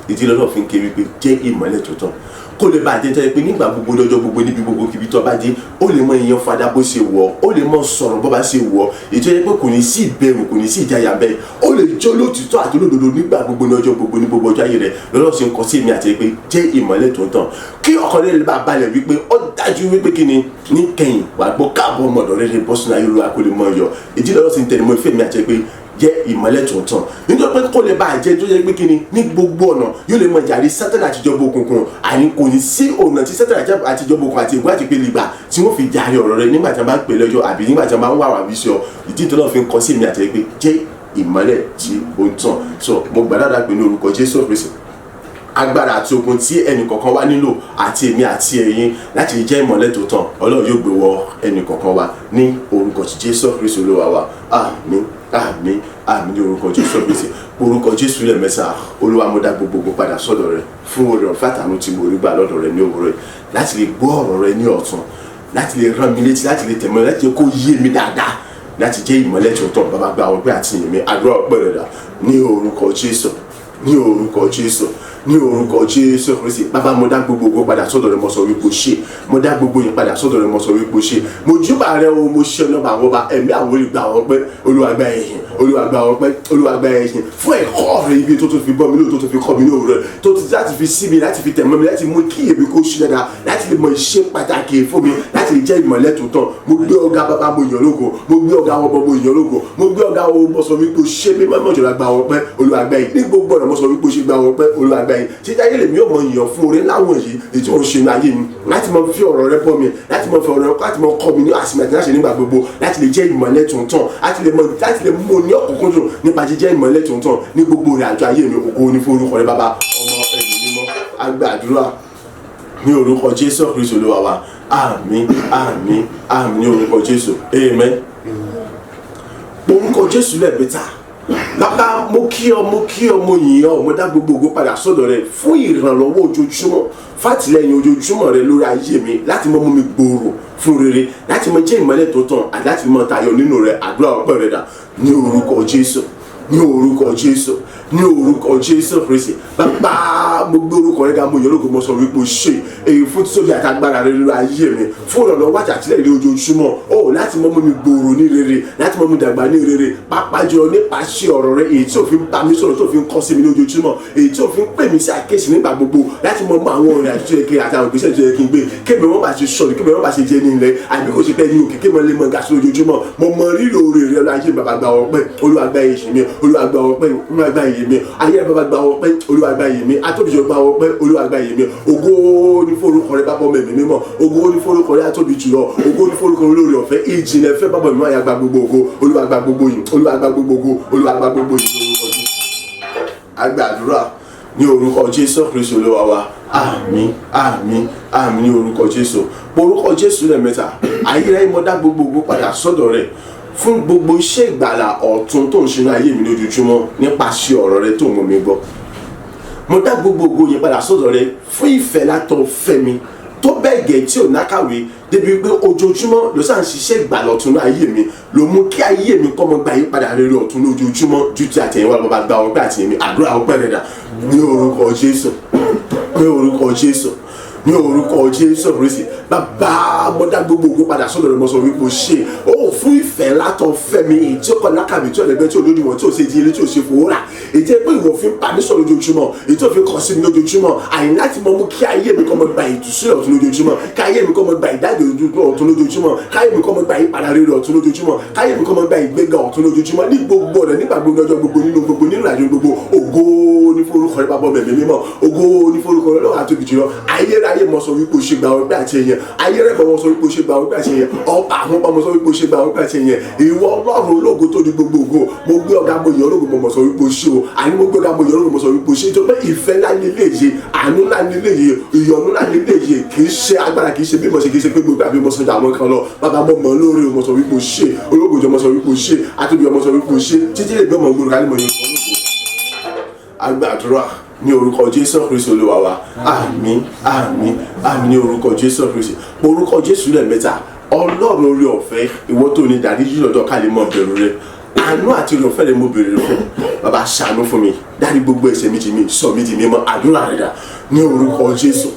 ìdílé náà fi ń kéré pé jẹ́ ìmọ́lẹ̀ tó tàn kó lè bá a jẹ́ pé nígbà gbogbo lọ́jọ́ gbogbo níbi gbogbo kíbi tó bá dé ó lè mọ ìyẹn fada bó ṣe wọ̀ ó lè mọ sọ̀rọ̀ bó bá ṣe wọ̀ ètò yẹ pé kò ní sí ìbẹ̀rù kò ní sí ìjayà bẹ́ẹ̀ ó lè jẹ́ olótìtọ́ àti olódodo nígbà gbogbo lọ́jọ́ gbogbo ní gbogbo ọjọ́ ayé rẹ̀ lọ́dọ̀ ṣe ń kọ́ sí èmi àti pé jẹ́ ìmọ́lẹ̀ tó ń tàn kí ọkàn rẹ̀ lè bá balẹ̀ wípé ó dájú wípé kí ni níkẹyìn wàá gbọ́ káàbọ̀ ọmọdọ̀ rẹ̀ bọ́ sínú ayé olúwa kó lè mọ ọyọ ìdí lọ́dọ̀ ṣe ń tẹnu mọ́ ìfẹ́ mi àti pé jẹ́ ìmọ́lẹ̀ tó ń tàn nítorí pé kó lè bá àjẹ́ tó yẹ pé kí ni ní gbogbo ọ̀nà yóò lè mọ ìjàrí Sátánì àtijọba òkùnkùn àní kò ní sí ọ̀nà tí Sátánì àtijọba òkùnkùn àti ègún àti ìpele ìgbà tí wọ́n fi jàre ọ̀rọ̀ rẹ nígbà tí wọ́n bá ń pè lẹ́jọ́ àbí nígbà tí wọ́n bá ń wà wà bí sọ ìdí tó náà fi ń kọ́ sí èmi àti pé jẹ́ ìmọ́lẹ̀ tí ó ń tàn so mo gbàdúrà pé ní orúkọ Jésù Kristi agbára àti okun tí ẹnì kọ̀ọ̀kan wá nílò àti èmi àti ẹ̀yin láti jẹ́ ìmọ́lẹ̀ tó tàn Ọlọ́run yóò gbé wọ ẹnì kọ̀ọ̀kan wa ní orúkọ Jésù Kristi Olúwa wa àmín àmín àmín ní orúkọ Jésù Kristi orúkọ Jésù lẹ́ẹ̀mẹ́ta Olúwa mo dá gbogbo padà sọ́dọ̀ rẹ fún oore ọ̀fẹ́ àtàánú tí mo rí gbà lọ́dọ̀ rẹ ní òwúrọ̀ láti lè gbọ́ ọ̀rọ̀ rẹ ní ọ̀tun láti lè rán mi létí láti lè tẹ̀mọ́ láti lè kó yé mi dáadáa láti jẹ́ ìmọ́lẹ̀ tó tàn bàbá gba ọpẹ́ àti ìyìn mi àdúrà ọpẹ́ rẹ dà ní orúkọ Jésù ní orúkọ Jésù ní orúkọ Jésù Kristi bàbá mo dá gbogbo padà sọ́dọ̀ rẹ mo sọ wípé ṣe mo dá gbogbo yín padà sọ́dọ̀ rẹ mo sọ wípé ṣe mo júbà rẹ o mo ṣe ọlọ́ba àwọn ọba ẹ̀mí àwọn olùgbà àwọn pẹ́ Olúwa gba ẹ̀yìn Olúwa gba ọpẹ́ Olúwa gba ẹ̀yìn fún ẹ̀kọ́ rẹ ibi tó fi bọ́ mi lóò tó fi kọ́ mi ní òwúrọ̀ tó ti láti fi sí mi láti fi tẹ̀mọ́ mi láti mú kí èmi kó ṣe dáadáa láti lè mọ iṣẹ́ pàtàkì fún mi láti lè jẹ́ ìmọ́lẹ̀ tó tàn mo gbé ọ̀gá bàbá mo yàn lógo mo gbé ọ̀gá ọmọ mo yàn lógo mo gbé ọ̀gá ọmọ mo sọ wípé ṣé mi má mọ̀jọ̀lá gba ọpẹ́ Olúwa gba ẹ̀yìn ní gbogbo ọ̀nà mo sọ wípé ṣe gba ọpẹ́ Olúwa gba ẹ̀yìn ṣé táyé lèmi yóò mọ ìyàn fún oore láwọn yìí èyí tí wọ́n ṣe ní ayé mi láti mọ fi ọ̀rọ̀ rẹ bọ́ mi láti mọ fi ọ̀rọ̀ rẹ láti mọ kọ́ mi ní àsìmẹ̀tì láti nígbà gbogbo láti lè jẹ́ ìmọ́lẹ̀ tó ń tàn láti lè mú ní ọ̀kúnkúndùn nípa jíjẹ́ ìmọ́lẹ̀ tó ń tàn ní gbogbo rẹ̀ àjọ ayé mi ògo ní fún orúkọ rẹ bàbá ọmọ ẹ̀mí mímọ́ agbàdúrà ní orúkọ Jésù Kristi Olúwa wa àmín àmín àmín ní orúkọ Jésù amen orúkọ Jésù lẹ́ẹ̀mẹ́ta bàbá mo kí ọ mo yìn ọ mo dá gbogbo ògo padà sọ́dọ̀ rẹ fún ìrànlọ́wọ́ ojoojúmọ́ fàtìlẹ́yìn ojoojúmọ́ rẹ lórí ayé mi láti mọ mú mi gbòòrò fún rere láti mọ jẹ́ ìmọ́lẹ̀ tó tàn àti láti mọ tayọ nínú rẹ àdúrà ọpẹ́ rẹ dà ní orúkọ Jésù ní orúkọ Jésù ní orúkọ Jésù Kristi bàbá mo gbé orúkọ rẹ ga mo yọ lóko mo sọ wípé o ṣe èyí fún títóbi àti agbára rẹ lórí ayé mi fún ìrànlọ́wọ́ àti àtìlẹ́yìn ojoojúmọ́ ó láti mọ mi gbòòrò ní rere láti mọ mi dàgbà ní rere pàápàá jùlọ nípasẹ̀ ọ̀rọ̀ rẹ èyí tí òfin bá mi sọ̀rọ̀ tó fi ń kọ́ sí mi lójoojúmọ́ èyí tí òfin pè mí sí àkéṣì nígbà gbogbo láti mọ àwọn ọ̀rẹ́ àti tó yẹ kí àtàwọn ìgbésẹ̀ tó yẹ kí n gbé kébì wọn bá ṣe sọ̀rọ̀ kébì wọn bá ṣe jẹ ní ilẹ̀ àbí kò ṣe pẹ́ ní òkè kébì wọn lè mọ gàṣí lójoojúmọ́ mo mọ rírò oore rẹ láyé bàbá gba ọpẹ́ Olúwa gba ìyìn mi Olúwa gba ọpẹ́ Olúwa gba ìyìn yìí mi ayérayé bàbá gba ọpẹ́ Olúwa gba yìí mi atóbijọ́ gba ọpẹ́ Olúwa gba yìí mi ògo ní forúkọ rẹ bàbá mẹ̀mí mímọ́ ògo ní forúkọ rẹ atóbi jùlọ ògo ní forúkọ rẹ lórí ọ̀fẹ́ ìjìnlẹ̀ fẹ́ bàbá mi máa yà gba gbogbo ògo Olúwa gba gbogbo yìí Olúwa gba gbogbo ògo Olúwa gba gbogbo yìí lórúkọ Jésù. Agbàdúrà ní orúkọ Jésù Kristi Olúwa wa àmín àmín àmín ní orúkọ Jésù orúkọ Jésù lẹ́ẹ̀mẹ́ta ayérayé mo dá gbogbo ògo padà sọ́dọ̀ rẹ̀ fún gbogbo iṣẹ́ ìgbàlà ọ̀tun tó ń ṣe ní ayé mi lójoojúmọ́ nípasẹ̀ ọ̀rọ̀ rẹ tó mú mi gbọ́ mo dá gbogbo ògo yẹn padà sọ́dọ̀ rẹ fún ìfẹ́ látọ̀ fẹ́ mi tó bẹ́ẹ̀ gẹ̀ tí ò nákàwé débi pé ojoojúmọ́ ló sàn ṣiṣẹ́ ìgbàlà ọ̀tun ní ayé mi ló mú kí ayé mi kọ́ mọ́ gba yípadà rere ọ̀tun lójoojúmọ́ ju ti àtẹ̀yìnwá lọ́ba gba ọgbẹ́ àtìyẹmí àdúrà ọpẹ́ rẹ̀ dà ní orúkọ Jésù ní orúkọ Jésù ní orúkọ Jésù Kristi bàbá mo dá gbogbo ògo padà sọ́dọ̀ rẹ̀ mo sọ wípé o ṣe ó fún ìfẹ́ látọ̀ fẹ́ mi èyí tí ó kọ́ lákàbí tí ó lẹ́gbẹ́ tí ó lódiwọ̀n tí ó ṣe di ilé tí ó ṣe fowó rà èyí tí pé ìwọ fi ń pa mí sọ lójoojúmọ́ èyí tí ó fi kọ́ sí mi lójoojúmọ́ àyìn láti mọ mú kí ayé mi kọ́ mọ gba ìtúsílẹ̀ ọ̀tun lójoojúmọ́ kí ayé mi kọ́ mọ gba ìdájọ́ ọ̀tun lójoojúmọ́ kí ayé mi kọ́ mọ gba ìpadà rere ọ̀tun lójoojúmọ́ kí ayé mi kọ́ mọ gba ìgbéga ọ̀tun lójoojúmọ́ ní gbogbo ọ̀rẹ́ nígbà gbogbo ọjọ́ gbogbo nínú ìrìnàjò gbogbo ògo ní forúkọ rẹ bàbá mẹ̀mí mímọ́ ògo ní forúkọ rẹ lọ́wọ́ àtòbí jùlọ ayérayé mọ sọ wípé o ṣe gba ọgbẹ́ àti ẹ̀yẹ ayérayé mọ sọ wípé o ṣe gba ọgbẹ́ àti ẹ̀yẹ ọba àwọn ọba mọ sọ wípé o ṣe gba ọgbẹ́ àti ẹ̀yẹ ìwọ Ọlọ́run ológo tó di gbogbo ògo mo gbé ọ̀gá mo yọ ológo mọ sọ wípé o ṣe o àní mo gbé ọ̀gá mo yọ ológo mọ sọ wípé o ṣe tó pé ìfẹ́ ńlá ní ilé yìí àánú ńlá ní ilé yìí ìyọ́nú ńlá ní ilé yìí kì í ṣe agbára kì í ṣe bímọ ṣe kì í ṣe pé gbogbo àbí mo sọ jà àwọn kan lọ bàbá mo mọ lórí o mo sọ wípé o ṣe ológo jọ mo sọ wípé o ṣe àtúbí ọmọ sọ wípé o ṣe títí lè gbé ọmọ gbòòrò kálí mọ yẹn agbàdúrà ní orúkọ Jésù Kristi Olúwa wa àmín àmín àmín ní orúkọ Jésù Kristi orúkọ Jésù lẹ́ẹ̀mẹ́ta Ọlọ́run orí ọ̀fẹ́ ìwọ tó ní dáríjì lọ́dọ̀ ká lè mọ bẹ̀rù rẹ àánú àti orí ọ̀fẹ́ rẹ mo bèrè fún bàbá ṣàánú fún mi dárí gbogbo ẹ̀ṣẹ̀ mi jì mí sọ mi di mímọ́ àdúrà rẹ dà ní orúkọ Jésù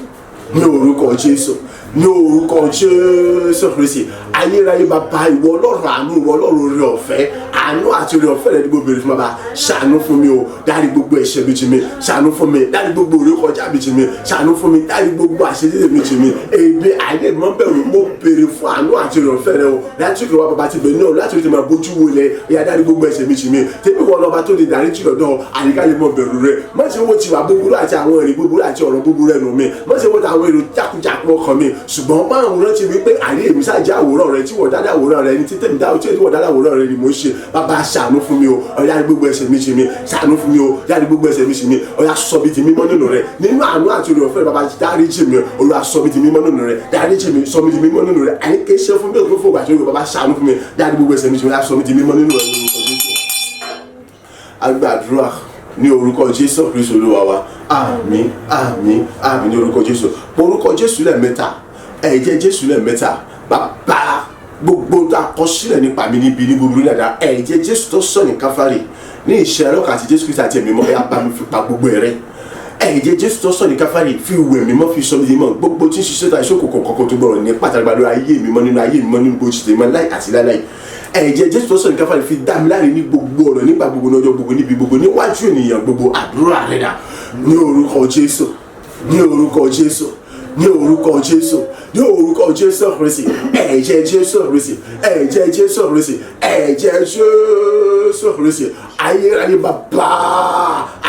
ní orúkọ Jésù ní orúkọ Jésù Kristi ayérayé bàbá ìwọ Ọlọ́run àánú ìwọ Ọlọ́run orí ọ̀fẹ́ àánú àti orí ọ̀fẹ́ rẹ ní gbogbo èrè fún bàbá ṣàánú fún mi o dárí gbogbo ẹ̀ṣẹ̀ mi jì mí ṣàánú fún mi dárí gbogbo orí kọjá mi jì mí ṣàánú fún mi dárí gbogbo àṣedédé mi jì mí èmi àìlè mọ́ bẹ̀rù mo béèrè fún àánú àti orí ọ̀fẹ́ rẹ o láti fi wá bàbá ti bẹ̀ náà láti fi máa bójú wo lẹ ìyá dárí gbogbo ẹ̀ṣẹ̀ mi jì mí tẹ́bí wọn lọ́ba tó lè dárí jì lọ́dọ̀ àyíká lè mọ bẹ̀rù rẹ má ṣe wo tiwa búburú àti àwọn èrè búburú àti ọ̀rọ̀ búburú ẹnu mi má ṣe wo àwọn èrò jákujàku ọkàn mi ṣùgbọ́n máa ń rántí wípé àrí èmi ṣáàjẹ́ àwòrán rẹ tí wọ́n dáadáa àwòrán rẹ ní títẹ̀ mi dáhùn tí wọ́n dáadáa àwòrán rẹ ni mo ṣe bàbá ṣàánú fún mi o ọ̀yá gbogbo ẹ̀ṣẹ̀ mi jì mí ṣàánú fún mi o yá gbogbo ẹ̀ṣẹ̀ mi jì mí ọ̀yá sọ mi di mímọ́ nínú rẹ nínú àánú àti oore ọ̀fẹ́ bàbá dáríjì mi Olúwa sọ mi di mímọ́ nínú rẹ dáríjì mi sọ mi di mímọ́ nínú rẹ àyè ké ṣe fún mi òkú fún ògbàjọ́ bàbá ṣàánú fún mi yá gbogbo ẹ̀ṣẹ̀ mi jì mí sọ mi di mímọ́ nínú rẹ agbàdúrà ní orúkọ Jésù Kristi Olúwa wa àmín àmín àmín ní orúkọ Jésù orúkọ Jésù lẹ́ẹ̀mẹ́ta ẹ̀jẹ̀ Jésù lẹ́ẹ̀mẹ́ta bàbá gbogbo àkọsílẹ̀ nípa mi níbi ní búburú dáadáa ẹ̀jẹ̀ Jésù tó sọ ní káfárì ní ìṣẹ́ ọlọ́kà àti Jésù Kristi àti ẹ̀mí mọ́ ẹ̀yà bá mi fi pa gbogbo ẹ̀rẹ́ ẹ̀jẹ̀ Jésù tó sọ ní káfárì fi wẹ̀ mí mọ́ fi sọ mí mọ́ gbogbo tí ń ṣiṣẹ́ ta ìṣòkò kọ̀ọ̀kan tó gbọ́rọ̀ ní pàtàkì lórí ayé mi mọ́ nínú ayé mi mọ́ nínú bó ṣe mọ́ láì àti láíláí ẹ̀jẹ̀ Jésù tó sọ ní káfárì fi dá mi láre ní gbogbo ọ̀rọ̀ nígbà gbogbo lọ́jọ́ gbogbo níbi gbogbo níwájú ènìyàn gbogbo àdúrà rẹ̀ dà ní orúkọ Jésù ní orúkọ Jésù ní orúkọ Jésù ní orúkọ Jésù Kristi ẹ̀jẹ̀ Jésù Kristi ẹ̀jẹ̀ Jésù Kristi ẹ̀jẹ̀ Jésù Kristi ayérayé bàbá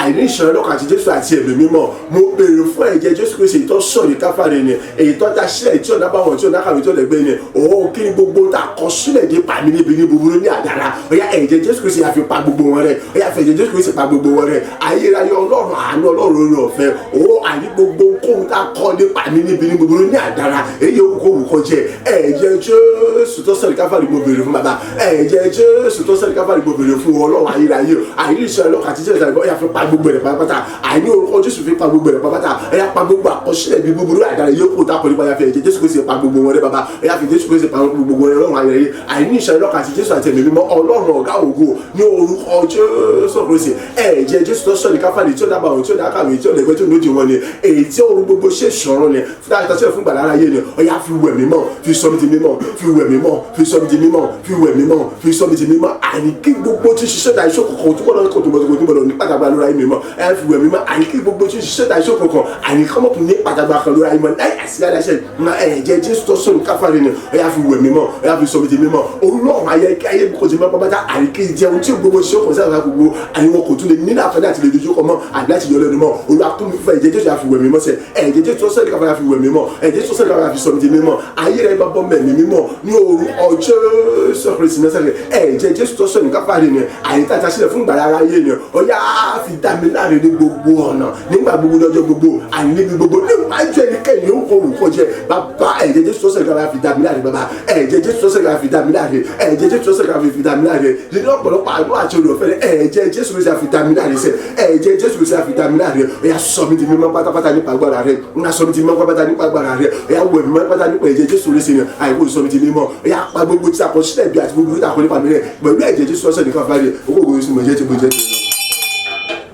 àìní ìṣẹ̀lẹ̀ lọ́kàn àti Jésù àti ẹ̀mí mímọ́ mo béèrè fún ẹ̀jẹ̀ Jésù Kristi tó sọ ní káfárì ni èyí tó ta sílẹ̀ tí ọ̀nà bá wọn tí ọ̀nà kàwé tó lẹ́gbẹ́ ni òun kí ni gbogbo ta kọ sílẹ̀ dé pa mí níbi ní búburú ní àdára ọ̀yá ẹ̀jẹ̀ Jésù Kristi yà fi pa gbogbo wọn rẹ̀ ọ̀yá fẹ̀jẹ̀ Jésù Kristi pa gbogbo wọn rẹ̀ ayérayé Ọlọ́run àánú Ọlọ́run orí ọ̀fẹ́ òun àní gbogbo kóhun ta kọ́ dé pa mí níbi ní búburú ní àdára èyí òun kò wù kọ́ jẹ ẹ̀jẹ̀ Jésù tó sọ ní káfárì mo béèrè fún bàbá ẹ̀jẹ̀ Jésù tó sọ ní káfárì mo béèrè fún Ọlọ́run ayérayé àìní ìṣẹ̀lẹ̀ lọ́kàn àti Jésù àti ọ̀yá fi pa gbogbo rẹ̀ pátápátá àìní orúkọ Jésù fi pa gbogbo rẹ̀ pátápátá ẹ̀yà pa gbogbo àkọsílẹ̀ bí búburú àdára yóò kó dákọ̀ nípa yàfẹ́ ẹ̀jẹ̀ Jésù Kristi pa gbogbo wọn rẹ̀ bàbá ẹ̀yà fi Jésù Kristi pa gbogbo wọn rẹ̀ Ọlọ́run ayẹyẹ àìní ìṣẹ̀lẹ̀ lọ́kàn àti Jésù àti ẹ̀mí mímọ́ Ọlọ́run ọ̀gá ògo ní orúkọ Jésù Kristi ẹ̀jẹ̀ Jésù tó sọ ní káfárì tí ó dábàá wọn tí ó dákàwé tí ó lẹ́gbẹ́ tí ó lójú wọn ni ni èyí tí òru gbogbo ṣe ṣọ̀run ni fún àtàṣe fún gbàlára yé ni ó yá fi wẹ̀ mímọ́ fi sọ mi di mímọ́ fi wẹ̀ mímọ́ fi sọ mi di mímọ́ fi wẹ̀ mímọ́ fi sọ mi di mímọ́ àní kí gbogbo tí ṣiṣẹ́ ta iṣẹ́ kọ̀ọ̀kan tó gbọ́dọ̀ kò tó gbọ́dọ̀ ní pàtàkì lóra yìí mímọ́ ẹ fi wẹ̀ mímọ́ àní kí gbogbo tí ṣiṣẹ́ ta iṣẹ́ kọ̀ọ̀kan àní kọ́mọ́kùn ní pàtàkì lóra yìí mọ́ láì àṣìlá aláṣẹ na ẹ̀jẹ̀ Jésù tó sọ̀rọ̀ káfárí ni ó yá fi wẹ̀ mímọ́ ó yá fi sọ mi di mímọ́ olùlọ́ọ̀ ayé kí ayé kò ti mọ́ pátá àní kí jẹun tí gbogbo ṣe kò sáà gbogbo àní wọn kò tún lè nínú àfẹ́dá àti lè dojú kọ mọ́ àbí láti yọ lẹ́nu mọ́ olùwàkùnfẹ́ ẹ̀jẹ̀ Jésù àfi wẹ̀ mímọ́ sẹ́ ẹ̀jẹ̀ Jésù tó sọ̀rọ̀ káfárí àfi wẹ̀ mímọ́ ẹ̀jẹ̀ Jésù tó sọ̀rọ̀ káfárí àfi sọ mi di mímọ́ ayé rẹ̀ bá bọ́ mẹ́mí mímọ́ ní orúkọ Jésù Kristi Násárẹ́tì ẹ̀jẹ̀ Jésù tó sọ̀rọ̀ káfárí ni àyíká ta sílẹ̀ fún gbàrà aráyé ni ó yá fi dá mi láre ní gbogbo ọ̀nà nígbà gbogbo lọ́jọ́ gbogbo àní níbi gbogbo níwájú ẹnikẹ́ni ó kọ orúkọ jẹ bàbá ẹ̀jẹ̀ Jésù tó sọ̀rọ̀ káfárí fi dá mi láre bàbá ẹ̀jẹ̀ Jésù tó sọ̀rọ̀ káfárí fi dá mi láre ẹ̀jẹ̀ Jésù tó sọ̀rọ̀ káfárí fi dá mi láre nínú ọ̀pọ̀lọpọ̀ àánú àti oore ọ̀fẹ́ ẹ̀jẹ̀ Jésù Kristi àfi dá mi láre sẹ́ ẹ̀jẹ̀ Jésù Kristi àfi dá mi láre ó yá sọ mi di mímọ́ pátápátá nípa agbára rẹ̀ ó yá sọ mi di mímọ́ pátápátá nípa agbára rẹ̀ ó yá wẹ̀ mímọ́ pátápátá nípa ẹ̀jẹ̀ Jésù Kristi ni àìkú sọ mi di mímọ́ ó yá pa gbogbo tí a kọ sílẹ̀ bí àti gbogbo tí a kọ nípa mi rẹ̀ pẹ̀lú ẹ̀jẹ̀ Jésù ọ̀sẹ̀ nìkan fàáyé owó ògbóni sí mo jẹ́ tí mo jẹ́ tí mo.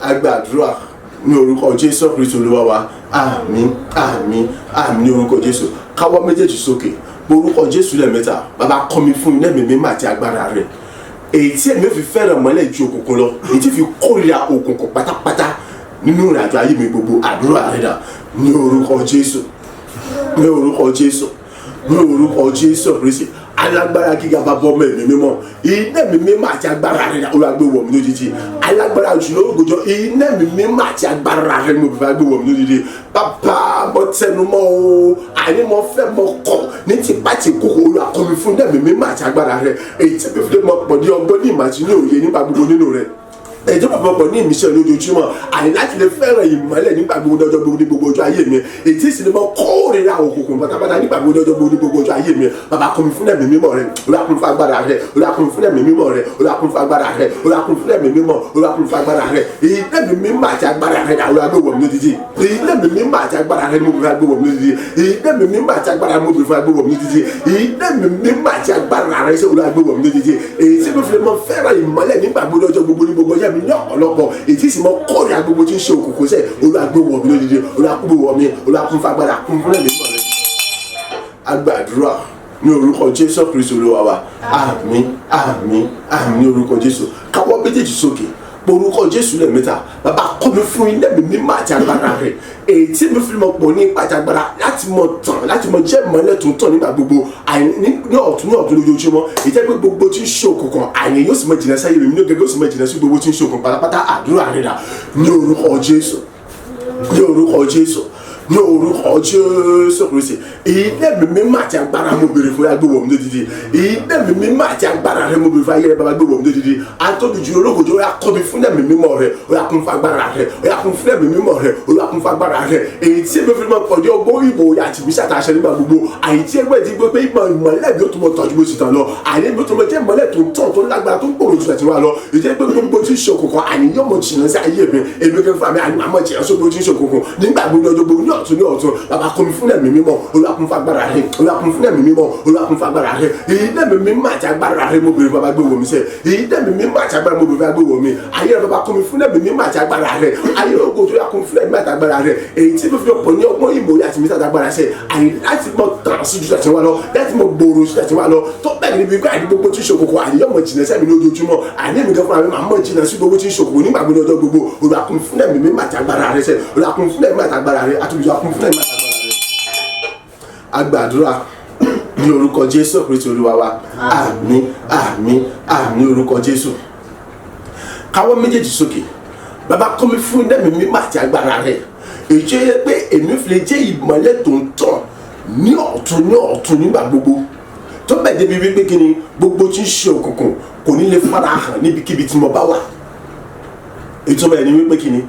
Àgbàdúrà ní orúkọ Jésù Kristi Olúwa wa àmín àmín àmín ní orúkọ Jésù káwọ́ méjèèjì sókè orúkọ Jésù lẹ́ẹ̀mẹ́ta bàbá kọ́ mi fún iná mímí àti agbára rẹ̀ èyí tí èmi fi fẹ́ràn mọ́lẹ̀ ju òkùnkùn lọ èyí tí fi kórìíra òkùnkùn pátápátá nínú ìrìnàjò ayé mi gbogbo àdúrà rẹ̀ dà ní orúkọ Jésù ní orúkọ Jésù ní orúkọ Jésù Kristi alágbára gíga bá bọ́ mọ́ ẹ̀mí mímọ́ iná ẹ̀mí mímọ́ àti agbára rẹ̀ olùwàgbé wọ̀ mí lójijì alágbára jùlọ ògòjọ́ iná ẹ̀mí mímọ́ àti agbára rẹ̀ mo fẹ́ gbé wọ̀ mí lójijì bàbá mo tẹnumọ́ o àní mo fẹ́ mo kọ̀ ní tipátì kókó olùwàkọ́mi fún iná ẹ̀mí mímọ́ àti agbára rẹ̀ èyí tí mi fi lè mọ pọ̀ ní ọgbọ́n ní ìmọ̀ àti ní òye nípa gbogbo nínú rẹ̀ ẹjọ́ pàpọ̀ ní ìmísẹ́ lójoojúmọ́ àní láti lè fẹ́ràn ìmọ́lẹ̀ nígbà gbogbo ọjọ́ gbogbo ní gbogbo ọjọ́ ayé mi èyí sì ni mo kórìíra òkùnkùn pátápátá nígbà gbogbo ọjọ́ gbogbo ní gbogbo ọjọ́ ayé mi bàbá kọ́ mi fún ẹ̀mí mímọ́ rẹ̀ olùwàkùn fún agbára rẹ̀ olùwàkùn fún ẹ̀mí mímọ́ rẹ̀ olùwàkùn fún agbára rẹ̀ olùwàkùn fún ẹ̀mí mímọ́ olùwàkùn fún agbára rẹ̀ èyí ẹ̀mí mímọ́ àti agbára rẹ̀ àwọn agbéwọ̀ mi lódìdí èyí ẹ̀mí mímọ́ àti agbára rẹ̀ mo fi agbéwọ̀ mi lódìdí èyí ẹ̀mí mímọ́ àti agbára mo fi agbéwọ̀ mi lódìdí èyí ẹ̀mí mímọ́ àti agbára rẹ̀ ṣe olùwàgbéwọ̀ mi lódìdí èyí tí mo fi mọ fẹ́ràn ìmọ́lẹ̀ nígbà gbogbo ọjọ́ gbogbo ní gbogbo ọjọ́ mi ní ọ̀pọ̀lọpọ̀ èyí sì mọ kọ́ọ̀rì agbogbo tí ń ṣe òkùnkùn sẹ́ olùwàgbéwọ̀ mi lódìdí olùwàgbéwọ̀ mi olùwàkùn fún agbára kún fún ẹ̀mí mọ́ rẹ̀. Àgbàdúrà ní orúkọ Jésù Kristi Olúwa wa àmín àmín àmín ní orúkọ Jésù káwọ́ méjèèjì sókè orúkọ Jésù lẹ́ẹ̀mẹ́ta bàbá kọ́ mi fún iná mi mímọ́ àti agbára rẹ̀ èyí tí mi fi mọ̀ pọ̀ ní ipa àti agbára láti mọ̀ tàn láti mọ̀ jẹ́ ìmọ́lẹ̀ tó ń tàn nígbà gbogbo ní ọ̀tún lójoojúmọ́ èyí jẹ́ pé gbogbo tí ń ṣe òkùnkùn àyè yóò sì mọ̀ jìnnà sáyé mi ní gẹ́gẹ́ yóò sì mọ̀ jìnnà sí gbogbo tí ń ṣe òkùnkùn pátápátá àdúrà rẹ̀ dà ní orúkọ Jésù ní orúkọ Jésù ní orúkọ Jésù Kristi iná mi mímọ́ àti agbára mo béèrè fún agbéwọ̀ mi lódìdí iná mi mímọ́ àti agbára rẹ mo béèrè fún ayẹyẹ bàbá agbéwọ̀ mi lódìdí atóbi ju olókojú ó yá kọ́ mi fún ẹ̀mí mímọ́ rẹ ó yá kún fún agbára rẹ ó yá kún fún ẹ̀mí mímọ́ rẹ ó yá kún fún agbára rẹ èyí tí èmi fi mọ pọ̀jù ọgbọ́n ìbò àti ìbísí àtàṣẹ nígbà gbogbo àyè tí ẹgbẹ́ ti gbé pé ìmọ̀lẹ́ mi ó tún mọ tọ́jú bó ti tàn lọ àyè mi ó tún mọ jẹ́ ìmọ̀lẹ́ tó ń tàn tó lágbára tó ń gbòòrò jù àti wà lọ ìjẹ́ pé gbogbo tí ń ṣe òkùnkùn àyè yóò mọ jìnnà sí ayé mi èmi kẹ́ fún mi àyè máa mọ jìnnà sí gbogbo tí ń ṣe òkùnkùn nígbà gbogbo ọjọ́ gbogbo ní ọ̀tún bàbá kọ́ mi fún ẹ̀mí mímọ́ olùwàkùn fún agbára rẹ olùwàkùn fún ẹ̀mí mímọ́ olùwàkùn fún agbára rẹ èyí dẹ́mi mímọ́ àti agbára rẹ mo béèrè bàbá gbé wò mí sẹ́ èyí dẹ́mi mímọ́ àti agbára mo béèrè bàbá gbé wò mí ayé rẹ bàbá kọ́ mi fún ẹ̀mí mímọ́ àti agbára rẹ ayé rẹ kò tó yà kún fún ẹ̀mí àti agbára rẹ èyí tí mo fi ọ̀pọ̀ ní ọgbọ́n ìmọ̀ àti mi àti agbára sẹ́ àyè láti mọ tàn sí ju àti wá lọ láti mọ gbòòrò sí àti wá lọ tó bẹ́ẹ̀ níbi gbé àdí gbogbo tí ń ṣòkòkò àyè mọ̀ jìnnà sẹ́mi lójoojúmọ́ àyè mi gan fúnra mi máa mọ̀ jìnnà sí gbogbo tí ń ṣòkòkò nígbà gbogbo ọjọ́ gbogbo olùwàkùn fún ẹ̀mí mímọ́ àti agbára rẹ sẹ́ olùwàkùn fún ẹ̀mí àti agbára rẹ àtúbìjọ àkùn fún ẹ̀mí àti agbára rẹ. Àgbàdúrà ní orúkọ Jésù Kristi Olúwa wa àmín àmín àmín orúkọ Jésù káwọ́ méjèèjì sókè bàbá kọ́ mi fún iná mi mímọ́ àti agbára rẹ̀ èyí yẹ pé èmi fi lè jẹ́ ìmọ́lẹ̀ tó ń tàn ní ọ̀tún nígbà gbogbo tó bẹ̀ débi wípé kí ni gbogbo tí ń ṣe òkùnkùn kò ní lè fara hàn níbikíbi tí mo bá wà ètò bẹ̀ ni wípé kí ni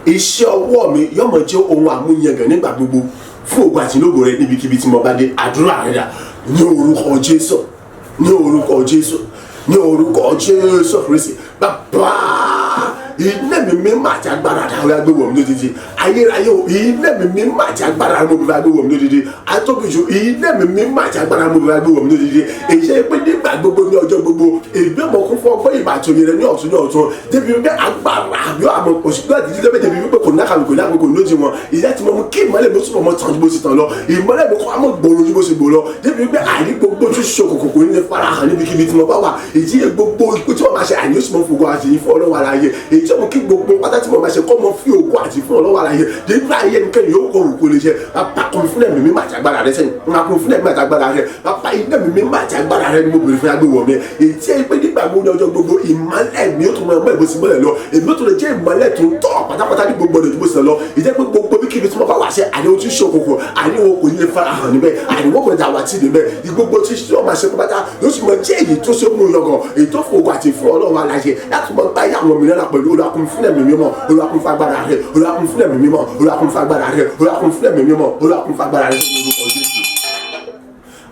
iṣẹ́ ọwọ́ mi yọ̀mọ̀ jẹ́ ohun àmúyangàn nígbà gbogbo fún ògùn àti lógo rẹ níbikíbi tí mo bá dé àdúrà rẹ dà ní orúkọ Jésù ní orúkọ Jésù ní orúkọ Jésù Kristi bàbá iná mi mímọ́ àti agbára rẹ̀ ó yá gbé wọ̀ mí lódìdí ayérayé o iná mi mímọ́ àti agbára rẹ̀ mo bẹ̀ gbé wọ̀ mí lódìdí atóbijù iná mi mímọ́ àti agbára rẹ̀ mo bẹ̀ gbé wọ̀ mí lódìdí èyí pé nígbà gbogbo ní ọjọ́ gbogbo ègbé mọ̀ kún fún ọgbọ́n ìmọ̀ àtòyè rẹ̀ ní ọ̀tún débi wípé agbára àbí àmọ̀ òṣìṣẹ́ àdìdí lọ́bẹ̀ débi wípé kò náà kò náà kò lójì wọn ìyá ti mọ̀ mú kí ìmọ̀lẹ̀ mi túbọ̀ mọ̀ tàn ju bó ti tàn lọ ìmọ̀lẹ̀ mi kọ́ àmọ̀ gbòòrò ju bó ti gbòòrò débi wípé àìní gbogbo tó ṣe òkòkò ní farahàn níbikíbi tí mo bá wà èyí gbogbo ikú tí wọ́n máa ṣe àìní ó sì mọ̀ fògo àti ìfọ́ ọlọ́wọ́ aláyé èyí tí wọ́n kí gbogbo pátá tí mo máa ṣe kọ́ mọ́ fi ògo àti ìfọ́ ọlọ́wọ́ aláyé débi ayé nìkan yóò kọ́ òkú lè ṣe bàbá kọ́ mi fún ẹ̀mí mi màtí agbára rẹ sẹ́yìn máa kọ́ mi fún ẹ̀mí màtí agbára rẹ bàbá iná mi màtí agbára rẹ ni mo bèrè fún agbéwọ̀ mi èyí tí ẹ pé nígbà gbogbo ọjọ́ gbogbo ìmọ̀lẹ̀ mi ó tún mọ ẹgbẹ́ ìbòsí mọ́lẹ̀ lọ èmi ó tún lè jẹ́ ìmọ̀lẹ̀ tó ń tọ́ pátápátá ní gbogbo ọ̀dọ̀ ìbòsí lọ ìjẹ́ pé gbogbo bí kíbi tí wọ́n bá wà ṣe àníwó tí ń ṣe òkòkò àníwó kò ní lè fara hàn níbẹ̀ àníwó kò ní àwà tí níbẹ̀ gbogbo tí wọ́n máa ṣe pátá yóò sì mọ jẹ́ èyí tó ṣe mú yọgàn èyí tó fògùn àti fún ọlọ́wọ́ aláṣẹ láti mọ báyà àwọn mìíràn pẹ̀lú olùwàkùn fún ẹ̀mí mímọ́ olùwàkùn fún agbára rẹ̀ olùwàkùn fún ẹ̀mí mímọ́ olùwàkùn fún agbára rẹ̀ olùwàkùn fún ẹ̀mí mímọ́ olùwàkùn fún agbára rẹ̀